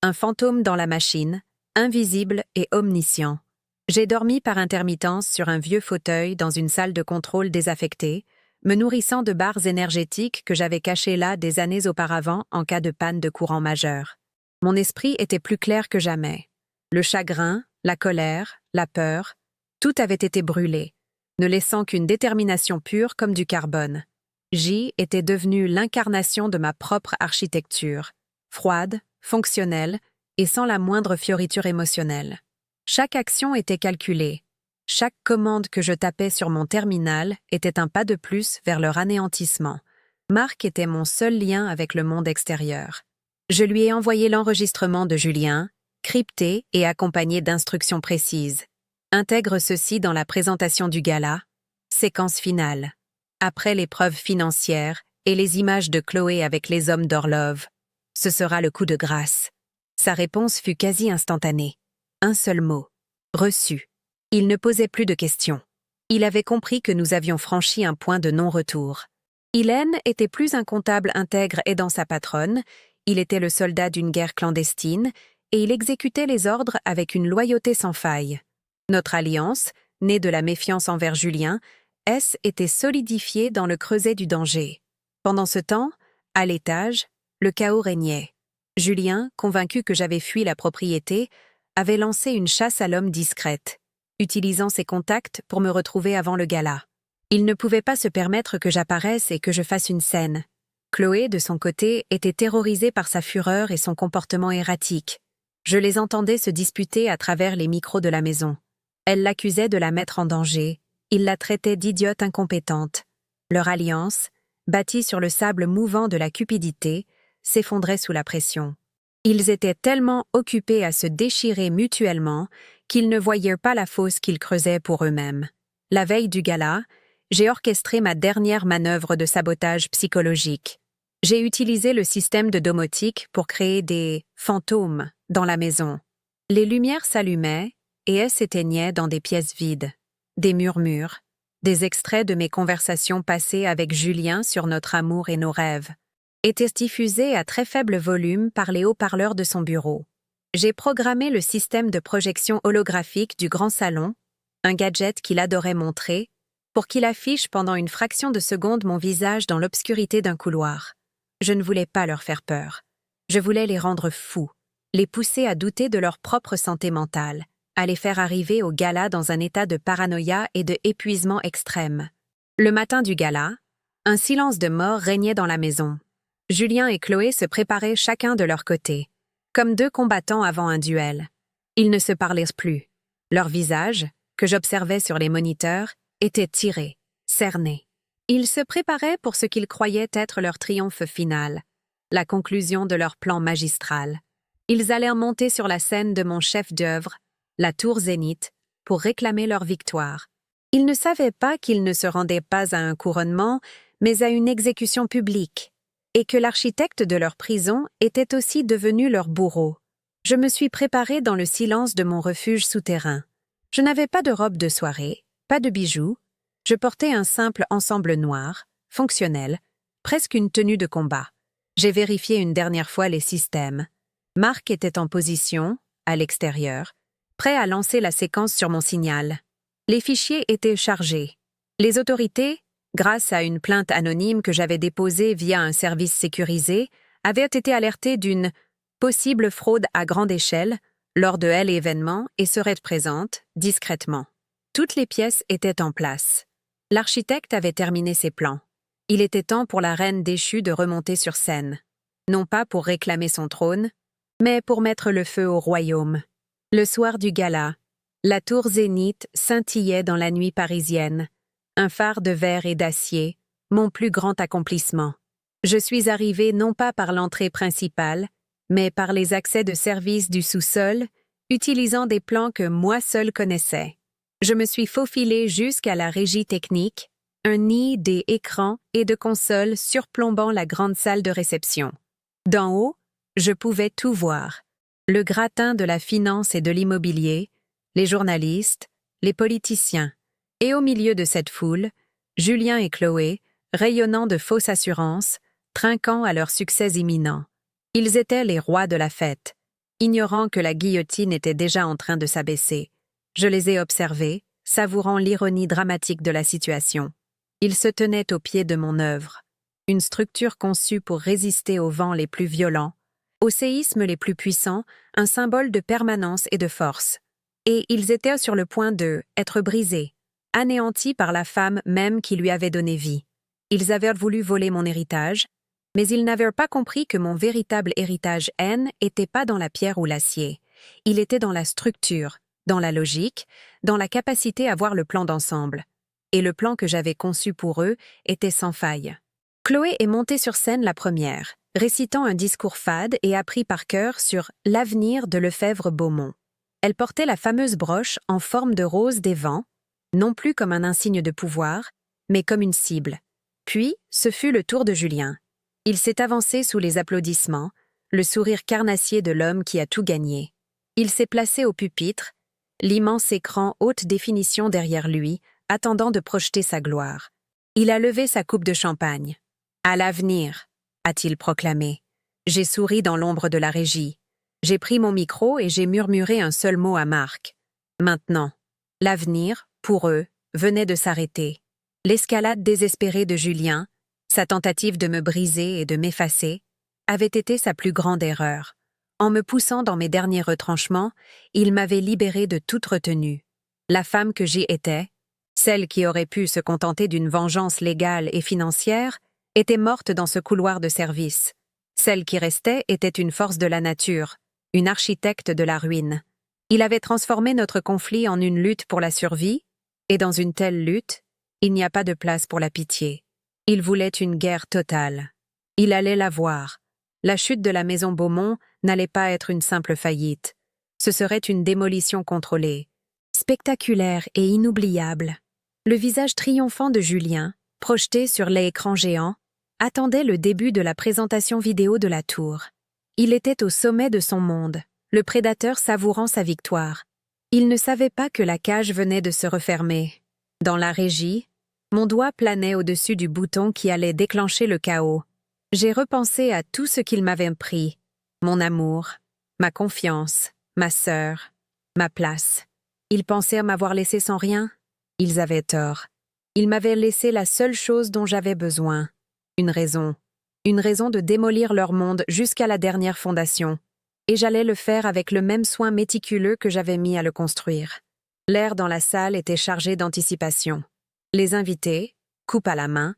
un fantôme dans la machine, invisible et omniscient. J'ai dormi par intermittence sur un vieux fauteuil dans une salle de contrôle désaffectée, me nourrissant de barres énergétiques que j'avais cachées là des années auparavant en cas de panne de courant majeur. Mon esprit était plus clair que jamais. Le chagrin, la colère, la peur, tout avait été brûlé, ne laissant qu'une détermination pure comme du carbone. J était devenue l'incarnation de ma propre architecture, froide, fonctionnelle et sans la moindre fioriture émotionnelle. Chaque action était calculée. Chaque commande que je tapais sur mon terminal était un pas de plus vers leur anéantissement. Marc était mon seul lien avec le monde extérieur. Je lui ai envoyé l'enregistrement de Julien, crypté et accompagné d'instructions précises. Intègre ceci dans la présentation du gala. Séquence finale. Après l'épreuve financière et les images de Chloé avec les hommes d'Orlov, ce sera le coup de grâce. Sa réponse fut quasi instantanée. Un seul mot. Reçu. Il ne posait plus de questions. Il avait compris que nous avions franchi un point de non-retour. Hélène était plus un comptable intègre aidant sa patronne, il était le soldat d'une guerre clandestine, et il exécutait les ordres avec une loyauté sans faille. Notre alliance, née de la méfiance envers Julien, était solidifiée dans le creuset du danger. Pendant ce temps, à l'étage, le chaos régnait. Julien, convaincu que j'avais fui la propriété, avait lancé une chasse à l'homme discrète, utilisant ses contacts pour me retrouver avant le gala. Il ne pouvait pas se permettre que j'apparaisse et que je fasse une scène. Chloé, de son côté, était terrorisée par sa fureur et son comportement erratique. Je les entendais se disputer à travers les micros de la maison. Elle l'accusait de la mettre en danger. Il la traitait d'idiote incompétente. Leur alliance, bâtie sur le sable mouvant de la cupidité, s'effondrait sous la pression. Ils étaient tellement occupés à se déchirer mutuellement qu'ils ne voyaient pas la fosse qu'ils creusaient pour eux-mêmes. La veille du gala, j'ai orchestré ma dernière manœuvre de sabotage psychologique. J'ai utilisé le système de domotique pour créer des « fantômes » dans la maison. Les lumières s'allumaient et elles s'éteignaient dans des pièces vides. Des murmures, des extraits de mes conversations passées avec Julien sur notre amour et nos rêves, étaient diffusés à très faible volume par les haut-parleurs de son bureau. J'ai programmé le système de projection holographique du grand salon, un gadget qu'il adorait montrer, pour qu'il affiche pendant une fraction de seconde mon visage dans l'obscurité d'un couloir. Je ne voulais pas leur faire peur. Je voulais les rendre fous, les pousser à douter de leur propre santé mentale, à les faire arriver au gala dans un état de paranoïa et de épuisement extrême. Le matin du gala, un silence de mort régnait dans la maison. Julien et Chloé se préparaient chacun de leur côté, comme deux combattants avant un duel. Ils ne se parlaient plus. Leurs visages, que j'observais sur les moniteurs, étaient tirés, cernés. Ils se préparaient pour ce qu'ils croyaient être leur triomphe final, la conclusion de leur plan magistral. Ils allèrent monter sur la scène de mon chef-d'œuvre, la tour Zénith, pour réclamer leur victoire. Ils ne savaient pas qu'ils ne se rendaient pas à un couronnement, mais à une exécution publique, et que l'architecte de leur prison était aussi devenu leur bourreau. Je me suis préparée dans le silence de mon refuge souterrain. Je n'avais pas de robe de soirée, pas de bijoux. Je portais un simple ensemble noir, fonctionnel, presque une tenue de combat. J'ai vérifié une dernière fois les systèmes. Marc était en position, à l'extérieur, prêt à lancer la séquence sur mon signal. Les fichiers étaient chargés. Les autorités, grâce à une plainte anonyme que j'avais déposée via un service sécurisé, avaient été alertées d'une possible fraude à grande échelle lors de l'événement et seraient présentes, discrètement. Toutes les pièces étaient en place. L'architecte avait terminé ses plans. Il était temps pour la reine déchue de remonter sur scène. Non pas pour réclamer son trône, mais pour mettre le feu au royaume. Le soir du gala, la tour Zénith scintillait dans la nuit parisienne. Un phare de verre et d'acier, mon plus grand accomplissement. Je suis arrivée non pas par l'entrée principale, mais par les accès de service du sous-sol, utilisant des plans que moi seule connaissais. Je me suis faufilée jusqu'à la régie technique, un nid des écrans et de consoles surplombant la grande salle de réception. D'en haut, je pouvais tout voir. Le gratin de la finance et de l'immobilier, les journalistes, les politiciens. Et au milieu de cette foule, Julien et Chloé, rayonnant de fausses assurances, trinquant à leur succès imminent. Ils étaient les rois de la fête, ignorant que la guillotine était déjà en train de s'abaisser. Je les ai observés, savourant l'ironie dramatique de la situation. Ils se tenaient au pied de mon œuvre, une structure conçue pour résister aux vents les plus violents, aux séismes les plus puissants, un symbole de permanence et de force. Et ils étaient sur le point de être brisés, anéantis par la femme même qui lui avait donné vie. Ils avaient voulu voler mon héritage, mais ils n'avaient pas compris que mon véritable héritage n'était pas dans la pierre ou l'acier. Il était dans la structure, dans la logique, dans la capacité à voir le plan d'ensemble. Et le plan que j'avais conçu pour eux était sans faille. Chloé est montée sur scène la première, récitant un discours fade et appris par cœur sur l'avenir de Lefebvre-Beaumont. Elle portait la fameuse broche en forme de rose des vents, non plus comme un insigne de pouvoir, mais comme une cible. Puis, ce fut le tour de Julien. Il s'est avancé sous les applaudissements, le sourire carnassier de l'homme qui a tout gagné. Il s'est placé au pupitre, l'immense écran haute définition derrière lui, attendant de projeter sa gloire. Il a levé sa coupe de champagne. « À l'avenir », a-t-il proclamé. J'ai souri dans l'ombre de la régie. J'ai pris mon micro et j'ai murmuré un seul mot à Marc. Maintenant, l'avenir, pour eux, venait de s'arrêter. L'escalade désespérée de Julien, sa tentative de me briser et de m'effacer, avait été sa plus grande erreur. En me poussant dans mes derniers retranchements, il m'avait libérée de toute retenue. La femme que j'y étais, celle qui aurait pu se contenter d'une vengeance légale et financière, était morte dans ce couloir de service. Celle qui restait était une force de la nature, une architecte de la ruine. Il avait transformé notre conflit en une lutte pour la survie, et dans une telle lutte, il n'y a pas de place pour la pitié. Il voulait une guerre totale. Il allait la voir. La chute de la maison Beaumont n'allait pas être une simple faillite. Ce serait une démolition contrôlée, spectaculaire et inoubliable. Le visage triomphant de Julien, projeté sur l'écran géant, attendait le début de la présentation vidéo de la tour. Il était au sommet de son monde, le prédateur savourant sa victoire. Il ne savait pas que la cage venait de se refermer. Dans la régie, mon doigt planait au-dessus du bouton qui allait déclencher le chaos. J'ai repensé à tout ce qu'il m'avait pris. Mon amour, ma confiance, ma sœur, ma place. Ils pensèrent m'avoir laissé sans rien. Ils avaient tort. Ils m'avaient laissé la seule chose dont j'avais besoin. Une raison de démolir leur monde jusqu'à la dernière fondation. Et j'allais le faire avec le même soin méticuleux que j'avais mis à le construire. L'air dans la salle était chargé d'anticipation. Les invités, coupe à la main,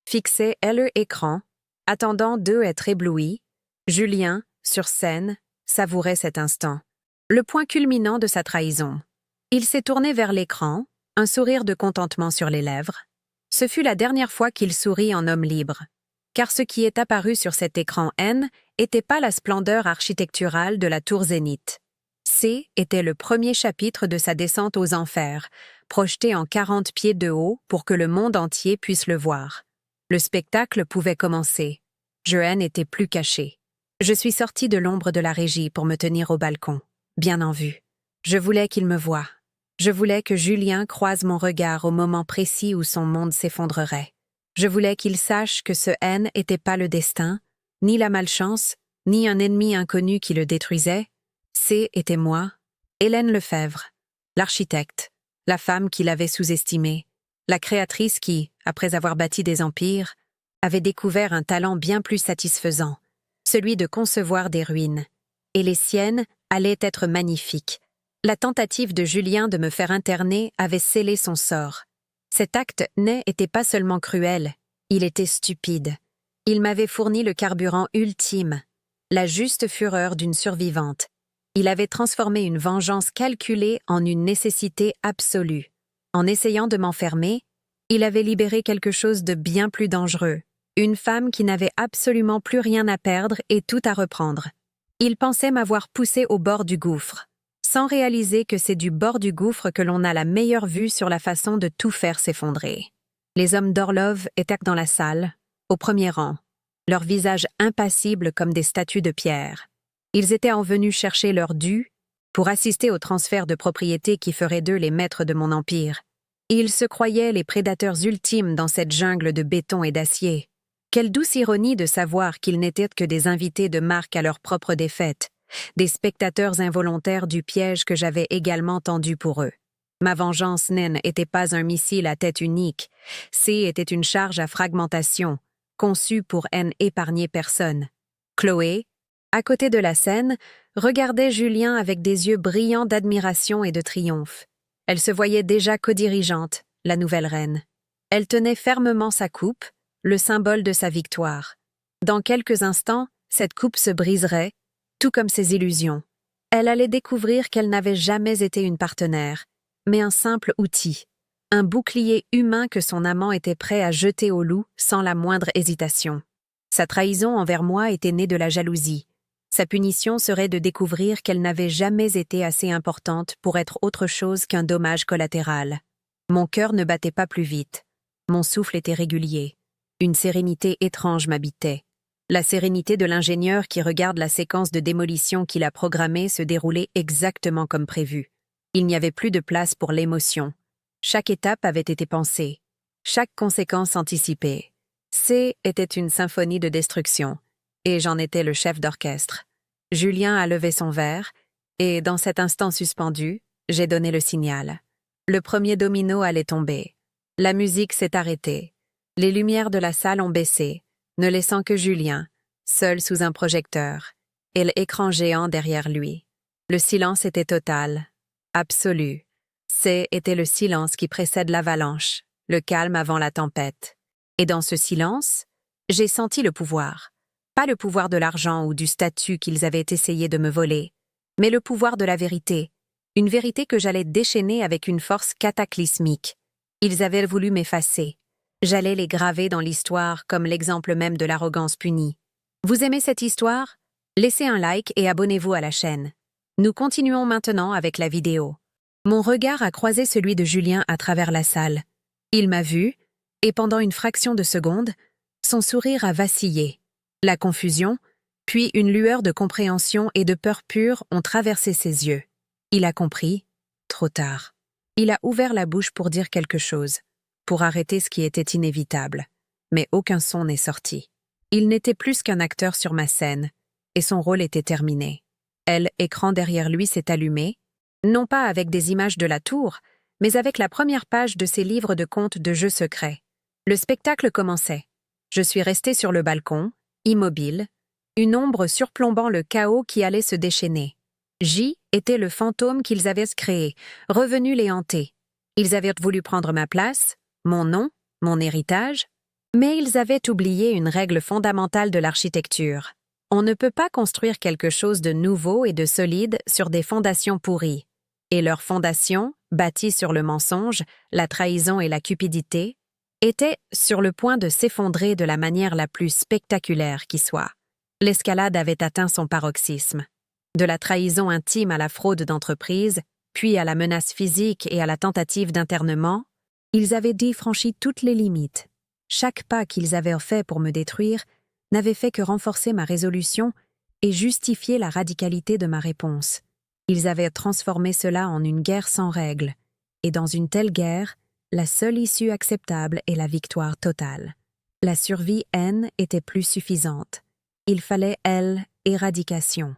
fixaient leur écran, attendant d'eux être éblouis. Julien, sur scène, savourait cet instant. Le point culminant de sa trahison. Il s'est tourné vers l'écran, un sourire de contentement sur les lèvres. Ce fut la dernière fois qu'il sourit en homme libre. Car ce qui est apparu sur cet écran N n'était pas la splendeur architecturale de la tour Zénith. C était le premier chapitre de sa descente aux enfers, projeté en 40 pieds de haut pour que le monde entier puisse le voir. Le spectacle pouvait commencer. Je n'était plus caché. Je suis sortie de l'ombre de la régie pour me tenir au balcon, bien en vue. Je voulais qu'il me voie. Je voulais que Julien croise mon regard au moment précis où son monde s'effondrerait. Je voulais qu'il sache que ce N n'était pas le destin, ni la malchance, ni un ennemi inconnu qui le détruisait. C était moi, Hélène Lefebvre, l'architecte, la femme qu'il avait sous-estimée, la créatrice qui, après avoir bâti des empires, avait découvert un talent bien plus satisfaisant, celui de concevoir des ruines. Et les siennes allaient être magnifiques. La tentative de Julien de me faire interner avait scellé son sort. Cet acte n'était pas seulement cruel, il était stupide. Il m'avait fourni le carburant ultime, la juste fureur d'une survivante. Il avait transformé une vengeance calculée en une nécessité absolue. En essayant de m'enfermer, il avait libéré quelque chose de bien plus dangereux, une femme qui n'avait absolument plus rien à perdre et tout à reprendre. Il pensait m'avoir poussé au bord du gouffre, sans réaliser que c'est du bord du gouffre que l'on a la meilleure vue sur la façon de tout faire s'effondrer. Les hommes d'Orlov étaient dans la salle, au premier rang, leurs visages impassibles comme des statues de pierre. Ils étaient en venus chercher leur dû pour assister au transfert de propriété qui ferait d'eux les maîtres de mon empire. Ils se croyaient les prédateurs ultimes dans cette jungle de béton et d'acier. Quelle douce ironie de savoir qu'ils n'étaient que des invités de marque à leur propre défaite, des spectateurs involontaires du piège que j'avais également tendu pour eux. Ma vengeance n'était pas un missile à tête unique, était une charge à fragmentation, conçue pour épargner personne. Chloé, à côté de la scène, regardait Julien avec des yeux brillants d'admiration et de triomphe. Elle se voyait déjà co-dirigeante, la nouvelle reine. Elle tenait fermement sa coupe, le symbole de sa victoire. Dans quelques instants, cette coupe se briserait, tout comme ses illusions. Elle allait découvrir qu'elle n'avait jamais été une partenaire, mais un simple outil. un bouclier humain que son amant était prêt à jeter au loup sans la moindre hésitation. Sa trahison envers moi était née de la jalousie. Sa punition serait de découvrir qu'elle n'avait jamais été assez importante pour être autre chose qu'un dommage collatéral. Mon cœur ne battait pas plus vite. Mon souffle était régulier. Une sérénité étrange m'habitait. La sérénité de l'ingénieur qui regarde la séquence de démolition qu'il a programmée se dérouler exactement comme prévu. Il n'y avait plus de place pour l'émotion. Chaque étape avait été pensée. Chaque conséquence anticipée. C était une symphonie de destruction. Et j'en étais le chef d'orchestre. Julien a levé son verre, et dans cet instant suspendu, j'ai donné le signal. Le premier domino allait tomber. La musique s'est arrêtée. Les lumières de la salle ont baissé, ne laissant que Julien, seul sous un projecteur, et l'écran géant derrière lui. Le silence était total, absolu. C'était le silence qui précède l'avalanche, le calme avant la tempête. Et dans ce silence, j'ai senti le pouvoir. Pas le pouvoir de l'argent ou du statut qu'ils avaient essayé de me voler, mais le pouvoir de la vérité, une vérité que j'allais déchaîner avec une force cataclysmique. Ils avaient voulu m'effacer. J'allais les graver dans l'histoire comme l'exemple même de l'arrogance punie. Vous aimez cette histoire? Laissez un like et abonnez-vous à la chaîne. Nous continuons maintenant avec la vidéo. Mon regard a croisé celui de Julien à travers la salle. Il m'a vu, et pendant une fraction de seconde, son sourire a vacillé. La confusion, puis une lueur de compréhension et de peur pure ont traversé ses yeux. Il a compris, trop tard. Il a ouvert la bouche pour dire quelque chose, pour arrêter ce qui était inévitable, mais aucun son n'est sorti. Il n'était plus qu'un acteur sur ma scène, et son rôle était terminé. L'écran derrière lui s'est allumé, non pas avec des images de la tour, mais avec la première page de ses livres de contes de jeux secrets. Le spectacle commençait. Je suis resté sur le balcon, immobile, une ombre surplombant le chaos qui allait se déchaîner. J était le fantôme qu'ils avaient créé, revenu les hanter. Ils avaient voulu prendre ma place, mon nom, mon héritage, mais ils avaient oublié une règle fondamentale de l'architecture. On ne peut pas construire quelque chose de nouveau et de solide sur des fondations pourries. Et leurs fondations, bâties sur le mensonge, la trahison et la cupidité, étaient sur le point de s'effondrer de la manière la plus spectaculaire qui soit. L'escalade avait atteint son paroxysme. De la trahison intime à la fraude d'entreprise, puis à la menace physique et à la tentative d'internement, ils avaient franchi toutes les limites. Chaque pas qu'ils avaient fait pour me détruire n'avait fait que renforcer ma résolution et justifier la radicalité de ma réponse. Ils avaient transformé cela en une guerre sans règles, et dans une telle guerre, la seule issue acceptable est la victoire totale. La survie N était plus suffisante. Il fallait éradication.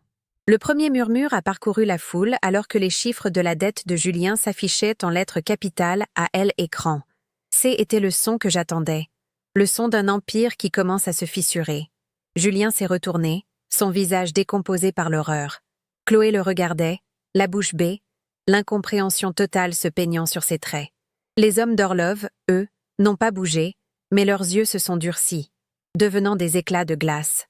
Le premier murmure a parcouru la foule alors que les chiffres de la dette de Julien s'affichaient en lettres capitales à écran. C était le son que j'attendais. Le son d'un empire qui commence à se fissurer. Julien s'est retourné, son visage décomposé par l'horreur. Chloé le regardait, la bouche bée, l'incompréhension totale se peignant sur ses traits. Les hommes d'Orlov, eux, n'ont pas bougé, mais leurs yeux se sont durcis, devenant des éclats de glace.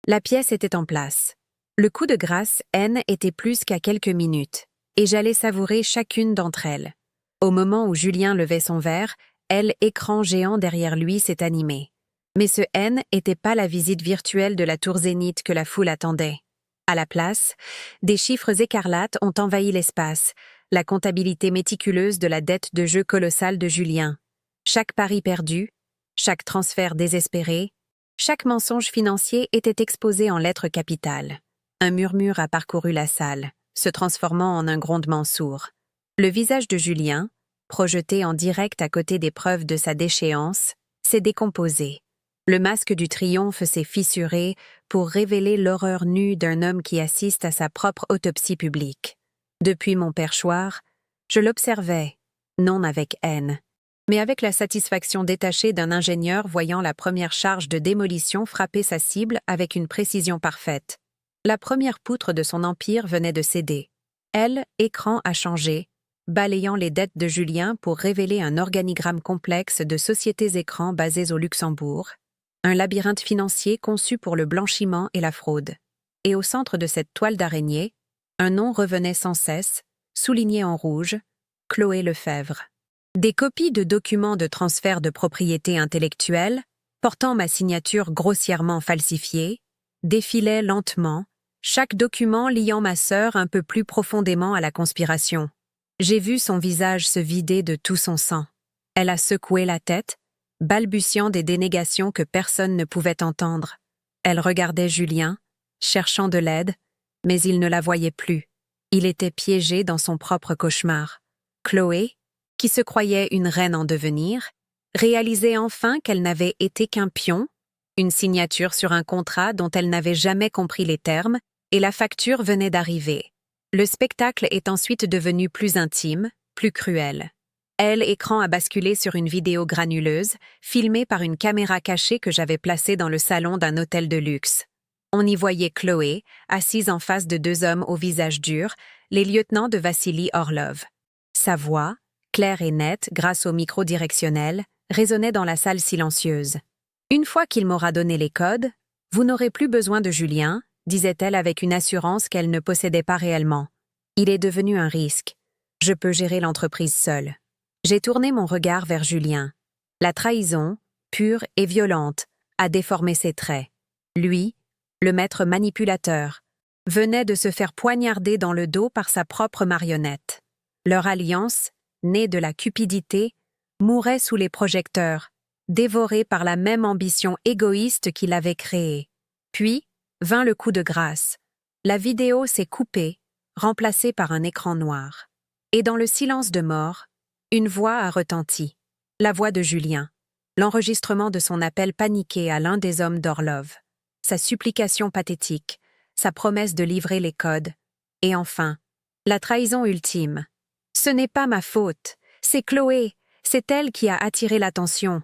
La pièce était en place. Le coup de grâce, N, était plus qu'à quelques minutes, et j'allais savourer chacune d'entre elles. Au moment où Julien levait son verre, l'écran géant derrière lui s'est animé. Mais ce N n'était pas la visite virtuelle de la tour Zénith que la foule attendait. À la place, des chiffres écarlates ont envahi l'espace, la comptabilité méticuleuse de la dette de jeu colossale de Julien. Chaque pari perdu, chaque transfert désespéré, chaque mensonge financier était exposé en lettres capitales. Un murmure a parcouru la salle, se transformant en un grondement sourd. Le visage de Julien, projeté en direct à côté des preuves de sa déchéance, s'est décomposé. Le masque du triomphe s'est fissuré pour révéler l'horreur nue d'un homme qui assiste à sa propre autopsie publique. Depuis mon perchoir, je l'observais, non avec haine, mais avec la satisfaction détachée d'un ingénieur voyant la première charge de démolition frapper sa cible avec une précision parfaite. La première poutre de son empire venait de céder. L'écran a changé, balayant les dettes de Julien pour révéler un organigramme complexe de sociétés écrans basées au Luxembourg, un labyrinthe financier conçu pour le blanchiment et la fraude. Et au centre de cette toile d'araignée, un nom revenait sans cesse, souligné en rouge, Chloé Lefebvre. Des copies de documents de transfert de propriété intellectuelle, portant ma signature grossièrement falsifiée, défilaient lentement, chaque document liant ma sœur un peu plus profondément à la conspiration. J'ai vu son visage se vider de tout son sang. Elle a secoué la tête, balbutiant des dénégations que personne ne pouvait entendre. Elle regardait Julien, cherchant de l'aide, mais il ne la voyait plus. Il était piégé dans son propre cauchemar. Chloé, qui se croyait une reine en devenir, réalisait enfin qu'elle n'avait été qu'un pion, une signature sur un contrat dont elle n'avait jamais compris les termes, et la facture venait d'arriver. Le spectacle est ensuite devenu plus intime, plus cruel. L'écran a basculé sur une vidéo granuleuse, filmée par une caméra cachée que j'avais placée dans le salon d'un hôtel de luxe. On y voyait Chloé, assise en face de deux hommes au visage dur, les lieutenants de Vassili Orlov. Sa voix, claire et nette grâce au micro directionnel, résonnait dans la salle silencieuse. « Une fois qu'il m'aura donné les codes, vous n'aurez plus besoin de Julien, disait-elle avec une assurance qu'elle ne possédait pas réellement. Il est devenu un risque. Je peux gérer l'entreprise seule. J'ai tourné mon regard vers Julien. La trahison, pure et violente, a déformé ses traits. Lui, le maître manipulateur, venait de se faire poignarder dans le dos par sa propre marionnette. Leur alliance, née de la cupidité, mourait sous les projecteurs, dévorée par la même ambition égoïste qui l'avait créée. Puis, vint le coup de grâce. La vidéo s'est coupée, remplacée par un écran noir. Et dans le silence de mort, une voix a retenti. La voix de Julien. L'enregistrement de son appel paniqué à l'un des hommes d'Orlov. Sa supplication pathétique, sa promesse de livrer les codes. Et enfin, la trahison ultime. « Ce n'est pas ma faute, c'est Chloé, c'est elle qui a attiré l'attention.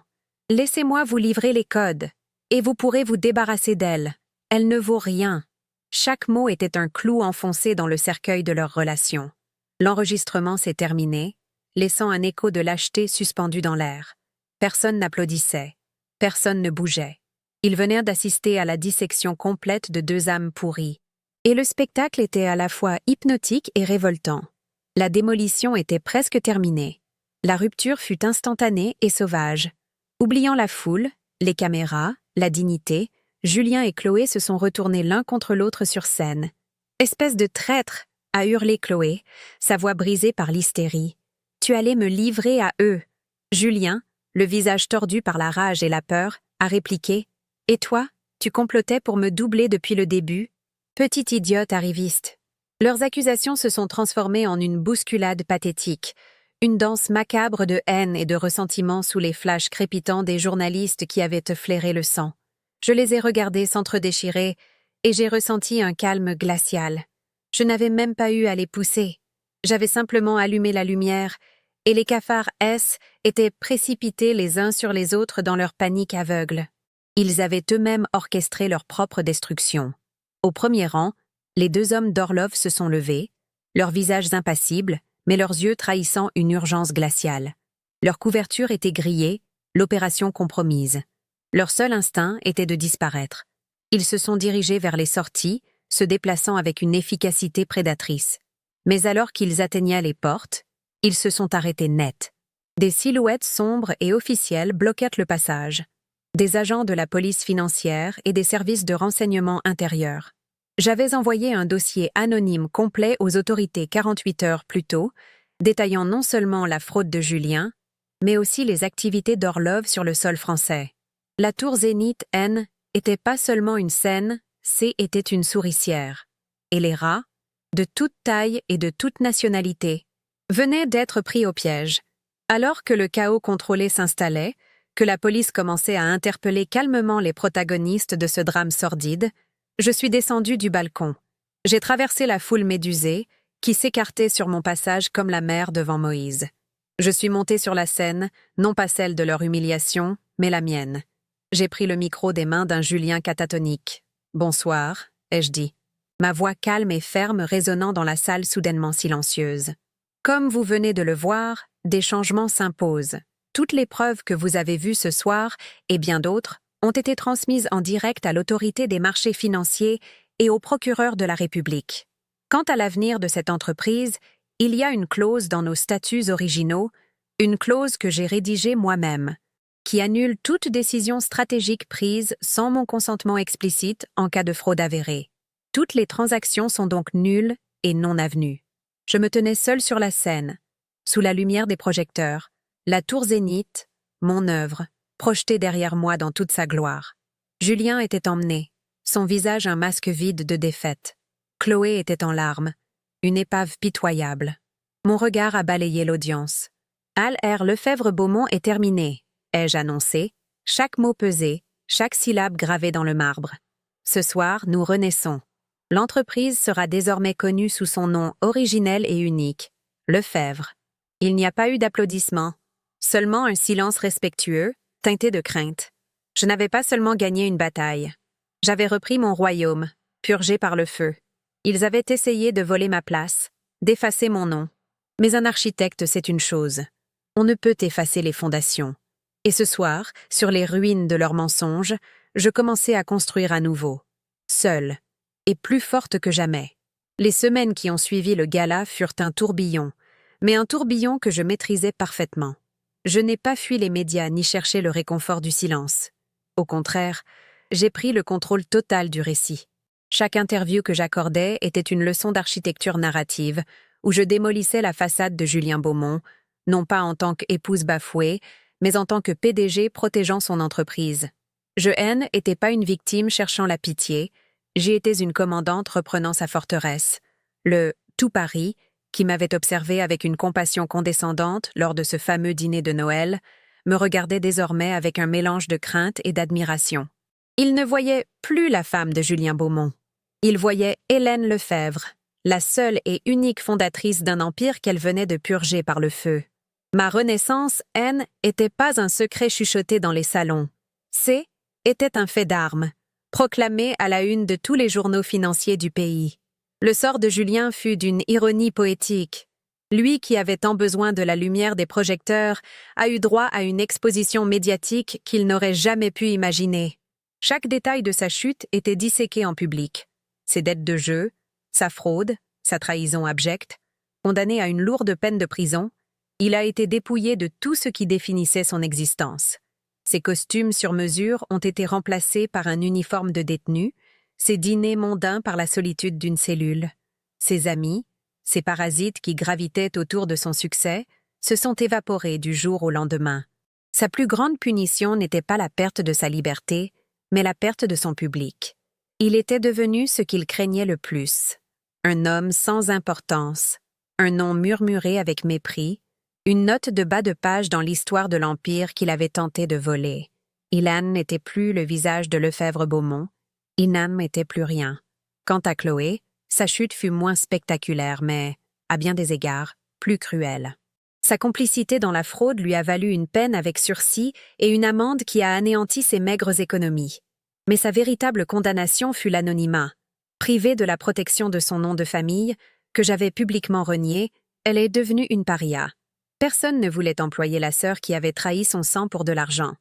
Laissez-moi vous livrer les codes, et vous pourrez vous débarrasser d'elle. Elle ne vaut rien. » Chaque mot était un clou enfoncé dans le cercueil de leur relation. L'enregistrement s'est terminé, laissant un écho de lâcheté suspendu dans l'air. Personne n'applaudissait. Personne ne bougeait. Ils venaient d'assister à la dissection complète de deux âmes pourries. Et le spectacle était à la fois hypnotique et révoltant. La démolition était presque terminée. La rupture fut instantanée et sauvage. Oubliant la foule, les caméras, la dignité, Julien et Chloé se sont retournés l'un contre l'autre sur scène. « Espèce de traître !» a hurlé Chloé, sa voix brisée par l'hystérie. « Tu allais me livrer à eux !» Julien, le visage tordu par la rage et la peur, a répliqué « Et toi, tu complotais pour me doubler depuis le début ? Petite idiote arriviste !» Leurs accusations se sont transformées en une bousculade pathétique, une danse macabre de haine et de ressentiment sous les flashs crépitants des journalistes qui avaient flairé le sang. Je les ai regardés s'entre-déchirer et j'ai ressenti un calme glacial. Je n'avais même pas eu à les pousser. J'avais simplement allumé la lumière et les cafards S étaient précipités les uns sur les autres dans leur panique aveugle. Ils avaient eux-mêmes orchestré leur propre destruction. Au premier rang, les deux hommes d'Orlov se sont levés, leurs visages impassibles, mais leurs yeux trahissant une urgence glaciale. Leur couverture était grillée, l'opération compromise. Leur seul instinct était de disparaître. Ils se sont dirigés vers les sorties, se déplaçant avec une efficacité prédatrice. Mais alors qu'ils atteignaient les portes, ils se sont arrêtés net. Des silhouettes sombres et officielles bloquaient le passage. Des agents de la police financière et des services de renseignement intérieur. J'avais envoyé un dossier anonyme complet aux autorités 48 heures plus tôt, détaillant non seulement la fraude de Julien, mais aussi les activités d'Orlov sur le sol français. La tour Zénith N était pas seulement une scène, C était une souricière. Et les rats, de toute taille et de toute nationalité, venaient d'être pris au piège. Alors que le chaos contrôlé s'installait, que la police commençait à interpeller calmement les protagonistes de ce drame sordide, je suis descendue du balcon. J'ai traversé la foule médusée, qui s'écartait sur mon passage comme la mer devant Moïse. Je suis montée sur la scène, non pas celle de leur humiliation, mais la mienne. J'ai pris le micro des mains d'un Julien catatonique. « Bonsoir », ai-je dit, ma voix calme et ferme résonnant dans la salle soudainement silencieuse. « Comme vous venez de le voir, des changements s'imposent. Toutes les preuves que vous avez vues ce soir, et bien d'autres, ont été transmises en direct à l'autorité des marchés financiers et au procureur de la République. Quant à l'avenir de cette entreprise, il y a une clause dans nos statuts originaux Une clause que j'ai rédigée moi-même, qui annule toute décision stratégique prise sans mon consentement explicite en cas de fraude avérée. Toutes les transactions sont donc nulles et non avenues. Je me tenais seule sur la scène, sous la lumière des projecteurs, la tour Zénith, mon œuvre, projetée derrière moi dans toute sa gloire. Julien était emmené, son visage un masque vide de défaite. Chloé était en larmes, une épave pitoyable. Mon regard a balayé l'audience. Al R. Lefebvre-Beaumont est terminé, ai-je annoncé, chaque mot pesé, chaque syllabe gravée dans le marbre. Ce soir, nous renaissons. L'entreprise sera désormais connue sous son nom originel et unique, Lefebvre. Il n'y a pas eu d'applaudissements, seulement un silence respectueux, teinté de crainte. Je n'avais pas seulement gagné une bataille. J'avais repris mon royaume, purgé par le feu. Ils avaient essayé de voler ma place, d'effacer mon nom. Mais un architecte, c'est une chose. On ne peut effacer les fondations. Et ce soir, sur les ruines de leurs mensonges, je commençais à construire à nouveau. Seule, et plus forte que jamais. Les semaines qui ont suivi le gala furent un tourbillon, mais un tourbillon que je maîtrisais parfaitement. Je n'ai pas fui les médias ni cherché le réconfort du silence. Au contraire, j'ai pris le contrôle total du récit. Chaque interview que j'accordais était une leçon d'architecture narrative, où je démolissais la façade de Julien Beaumont, non pas en tant qu'épouse bafouée, mais en tant que PDG protégeant son entreprise. Je n'étais pas une victime cherchant la pitié, j'y étais une commandante reprenant sa forteresse. Le « tout Paris », qui m'avait observé avec une compassion condescendante lors de ce fameux dîner de Noël, me regardait désormais avec un mélange de crainte et d'admiration. Il ne voyait plus la femme de Julien Beaumont. Il voyait Hélène Lefebvre, la seule et unique fondatrice d'un empire qu'elle venait de purger par le feu. Ma renaissance, n'était pas un secret chuchoté dans les salons. Était un fait d'armes, proclamé à la une de tous les journaux financiers du pays. Le sort de Julien fut d'une ironie poétique. Lui qui avait tant besoin de la lumière des projecteurs a eu droit à une exposition médiatique qu'il n'aurait jamais pu imaginer. Chaque détail de sa chute était disséqué en public. Ses dettes de jeu, sa fraude, sa trahison abjecte, condamné à une lourde peine de prison, il a été dépouillé de tout ce qui définissait son existence. Ses costumes sur mesure ont été remplacés par un uniforme de détenu, ses dîners mondains par la solitude d'une cellule. Ses amis, ces parasites qui gravitaient autour de son succès, se sont évaporés du jour au lendemain. Sa plus grande punition n'était pas la perte de sa liberté, mais la perte de son public. Il était devenu ce qu'il craignait le plus. Un homme sans importance, un nom murmuré avec mépris, une note de bas de page dans l'histoire de l'Empire qu'il avait tenté de voler. Ilan n'était plus le visage de Lefebvre-Beaumont, il n'en était plus rien. Quant à Chloé, sa chute fut moins spectaculaire, mais, à bien des égards, plus cruelle. Sa complicité dans la fraude lui a valu une peine avec sursis et une amende qui a anéanti ses maigres économies. Mais sa véritable condamnation fut l'anonymat. Privée de la protection de son nom de famille, que j'avais publiquement renié, elle est devenue une paria. Personne ne voulait employer la sœur qui avait trahi son sang pour de l'argent.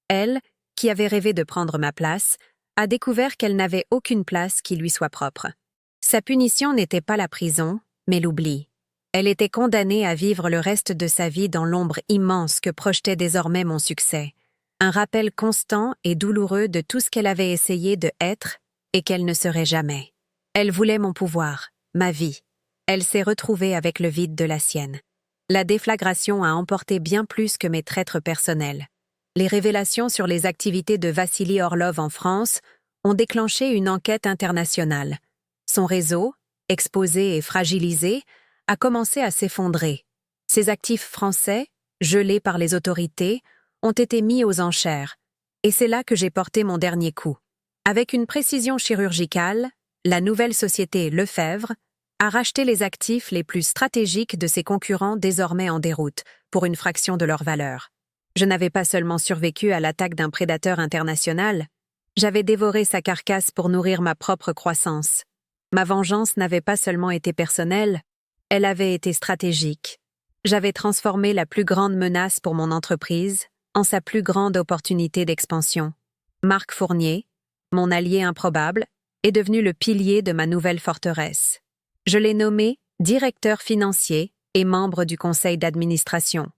Elle, qui avait rêvé de prendre ma place, a découvert qu'elle n'avait aucune place qui lui soit propre. Sa punition n'était pas la prison, mais l'oubli. Elle était condamnée à vivre le reste de sa vie dans l'ombre immense que projetait désormais mon succès. Un rappel constant et douloureux de tout ce qu'elle avait essayé de être et qu'elle ne serait jamais. Elle voulait mon pouvoir, ma vie. Elle s'est retrouvée avec le vide de la sienne. La déflagration a emporté bien plus que mes traîtres personnels. Les révélations sur les activités de Vassili Orlov en France ont déclenché une enquête internationale. Son réseau, exposé et fragilisé, a commencé à s'effondrer. Ses actifs français, gelés par les autorités, ont été mis aux enchères, et c'est là que j'ai porté mon dernier coup. Avec une précision chirurgicale, la nouvelle société Lefebvre a racheté les actifs les plus stratégiques de ses concurrents désormais en déroute, pour une fraction de leur valeur. Je n'avais pas seulement survécu à l'attaque d'un prédateur international, j'avais dévoré sa carcasse pour nourrir ma propre croissance. Ma vengeance n'avait pas seulement été personnelle, elle avait été stratégique. J'avais transformé la plus grande menace pour mon entreprise en sa plus grande opportunité d'expansion. Marc Fournier, mon allié improbable, est devenu le pilier de ma nouvelle forteresse. Je l'ai nommé directeur financier et membre du conseil d'administration.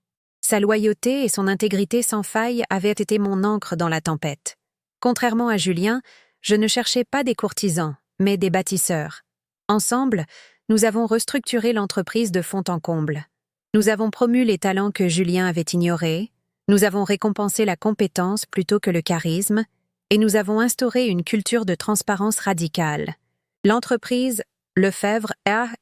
Sa loyauté et son intégrité sans faille avaient été mon ancre dans la tempête. Contrairement à Julien, je ne cherchais pas des courtisans, mais des bâtisseurs. Ensemble, nous avons restructuré l'entreprise de fond en comble. Nous avons promu les talents que Julien avait ignorés, nous avons récompensé la compétence plutôt que le charisme, et nous avons instauré une culture de transparence radicale. L'entreprise Lefebvre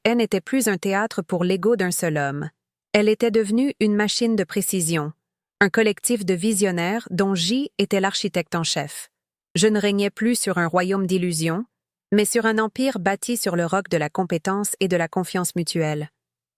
n'était plus un théâtre pour l'ego d'un seul homme. Elle était devenue une machine de précision, un collectif de visionnaires dont J était l'architecte en chef. Je ne régnais plus sur un royaume d'illusions, mais sur un empire bâti sur le roc de la compétence et de la confiance mutuelle.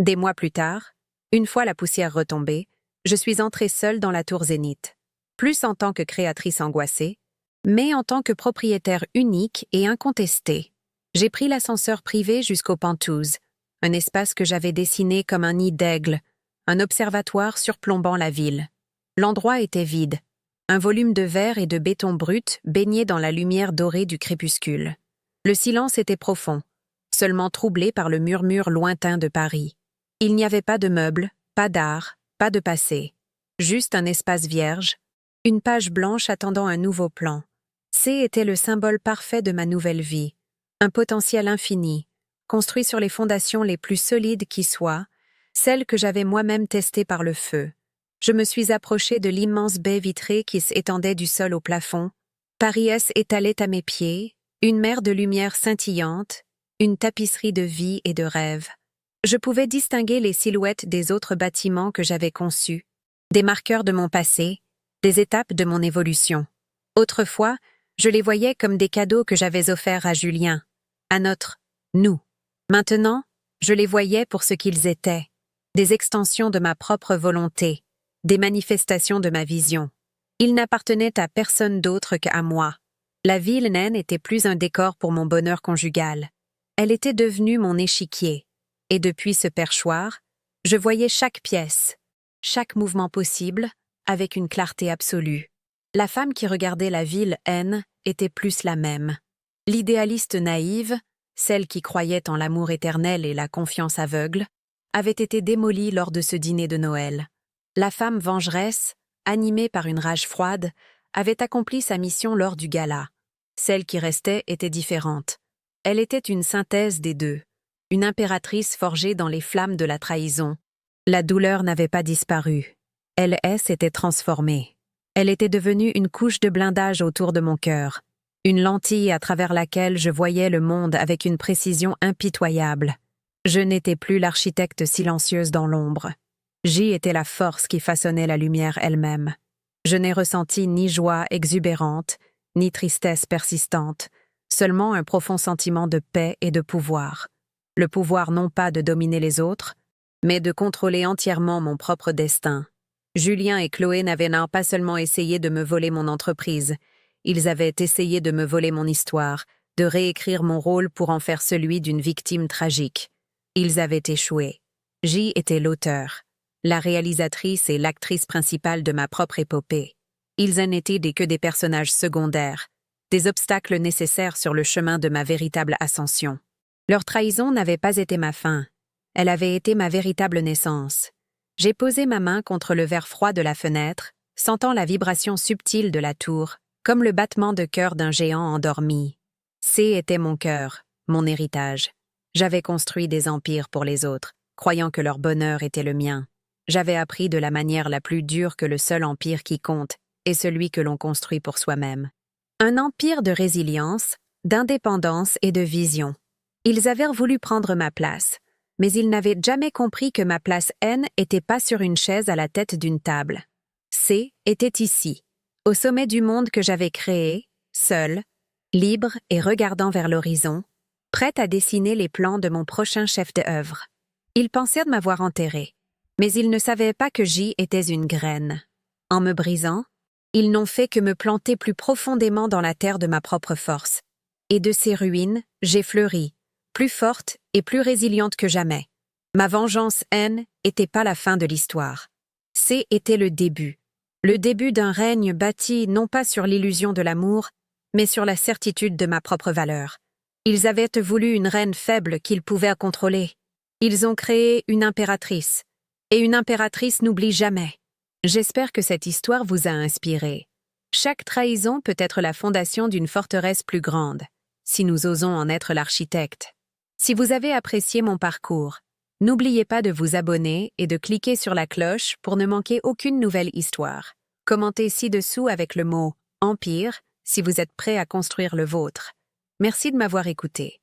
Des mois plus tard, une fois la poussière retombée, je suis entrée seule dans la tour Zénith, plus en tant que créatrice angoissée, mais en tant que propriétaire unique et incontestée. J'ai pris l'ascenseur privé jusqu'au Penthouse, un espace que j'avais dessiné comme un nid d'aigle, un observatoire surplombant la ville. L'endroit était vide, un volume de verre et de béton brut baigné dans la lumière dorée du crépuscule. Le silence était profond, seulement troublé par le murmure lointain de Paris. Il n'y avait pas de meubles, pas d'art, pas de passé. Juste un espace vierge, une page blanche attendant un nouveau plan. C était le symbole parfait de ma nouvelle vie, un potentiel infini, construit sur les fondations les plus solides qui soient, celles que j'avais moi-même testées par le feu. Je me suis approchée de l'immense baie vitrée qui s'étendait du sol au plafond. Paris S étalait à mes pieds, une mer de lumière scintillante, une tapisserie de vie et de rêve. Je pouvais distinguer les silhouettes des autres bâtiments que j'avais conçus, des marqueurs de mon passé, des étapes de mon évolution. Autrefois, je les voyais comme des cadeaux que j'avais offerts à Julien, à notre « nous ». Maintenant, je les voyais pour ce qu'ils étaient, des extensions de ma propre volonté, des manifestations de ma vision. Ils n'appartenaient à personne d'autre qu'à moi. La ville n'était plus un décor pour mon bonheur conjugal. Elle était devenue mon échiquier. Et depuis ce perchoir, je voyais chaque pièce, chaque mouvement possible, avec une clarté absolue. La femme qui regardait la ville était plus la même. L'idéaliste naïve, celle qui croyait en l'amour éternel et la confiance aveugle, avait été démolie lors de ce dîner de Noël. La femme vengeresse, animée par une rage froide, avait accompli sa mission lors du gala. Celle qui restait était différente. Elle était une synthèse des deux, une impératrice forgée dans les flammes de la trahison. La douleur n'avait pas disparu. Elle s'était transformée. Elle était devenue une couche de blindage autour de mon cœur, une lentille à travers laquelle je voyais le monde avec une précision impitoyable. Je n'étais plus l'architecte silencieuse dans l'ombre. J'y étais la force qui façonnait la lumière elle-même. Je n'ai ressenti ni joie exubérante, ni tristesse persistante, seulement un profond sentiment de paix et de pouvoir. Le pouvoir non pas de dominer les autres, mais de contrôler entièrement mon propre destin. Julien et Chloé n'avaient pas seulement essayé de me voler mon entreprise, ils avaient essayé de me voler mon histoire, de réécrire mon rôle pour en faire celui d'une victime tragique. Ils avaient échoué. J était l'auteur, la réalisatrice et l'actrice principale de ma propre épopée. Ils n'étaient que des personnages secondaires, des obstacles nécessaires sur le chemin de ma véritable ascension. Leur trahison n'avait pas été ma fin, elle avait été ma véritable naissance. J'ai posé ma main contre le verre froid de la fenêtre, sentant la vibration subtile de la tour, comme le battement de cœur d'un géant endormi. C était mon cœur, mon héritage. J'avais construit des empires pour les autres, croyant que leur bonheur était le mien. J'avais appris de la manière la plus dure que le seul empire qui compte est celui que l'on construit pour soi-même. Un empire de résilience, d'indépendance et de vision. Ils avaient voulu prendre ma place, mais ils n'avaient jamais compris que ma place n'était pas sur une chaise à la tête d'une table. C était ici, au sommet du monde que j'avais créé, seul, libre et regardant vers l'horizon, prête à dessiner les plans de mon prochain chef d'œuvre. Ils pensèrent m'avoir enterré, mais ils ne savaient pas que J était une graine. En me brisant, ils n'ont fait que me planter plus profondément dans la terre de ma propre force. Et de ces ruines, j'ai fleuri, plus forte et plus résiliente que jamais. Ma vengeance n'était pas la fin de l'histoire. C était le début d'un règne bâti non pas sur l'illusion de l'amour, mais sur la certitude de ma propre valeur. Ils avaient voulu une reine faible qu'ils pouvaient contrôler. Ils ont créé une impératrice, et une impératrice n'oublie jamais. J'espère que cette histoire vous a inspiré. Chaque trahison peut être la fondation d'une forteresse plus grande, si nous osons en être l'architecte. Si vous avez apprécié mon parcours, n'oubliez pas de vous abonner et de cliquer sur la cloche pour ne manquer aucune nouvelle histoire. Commentez ci-dessous avec le mot « Empire » si vous êtes prêt à construire le vôtre. Merci de m'avoir écouté.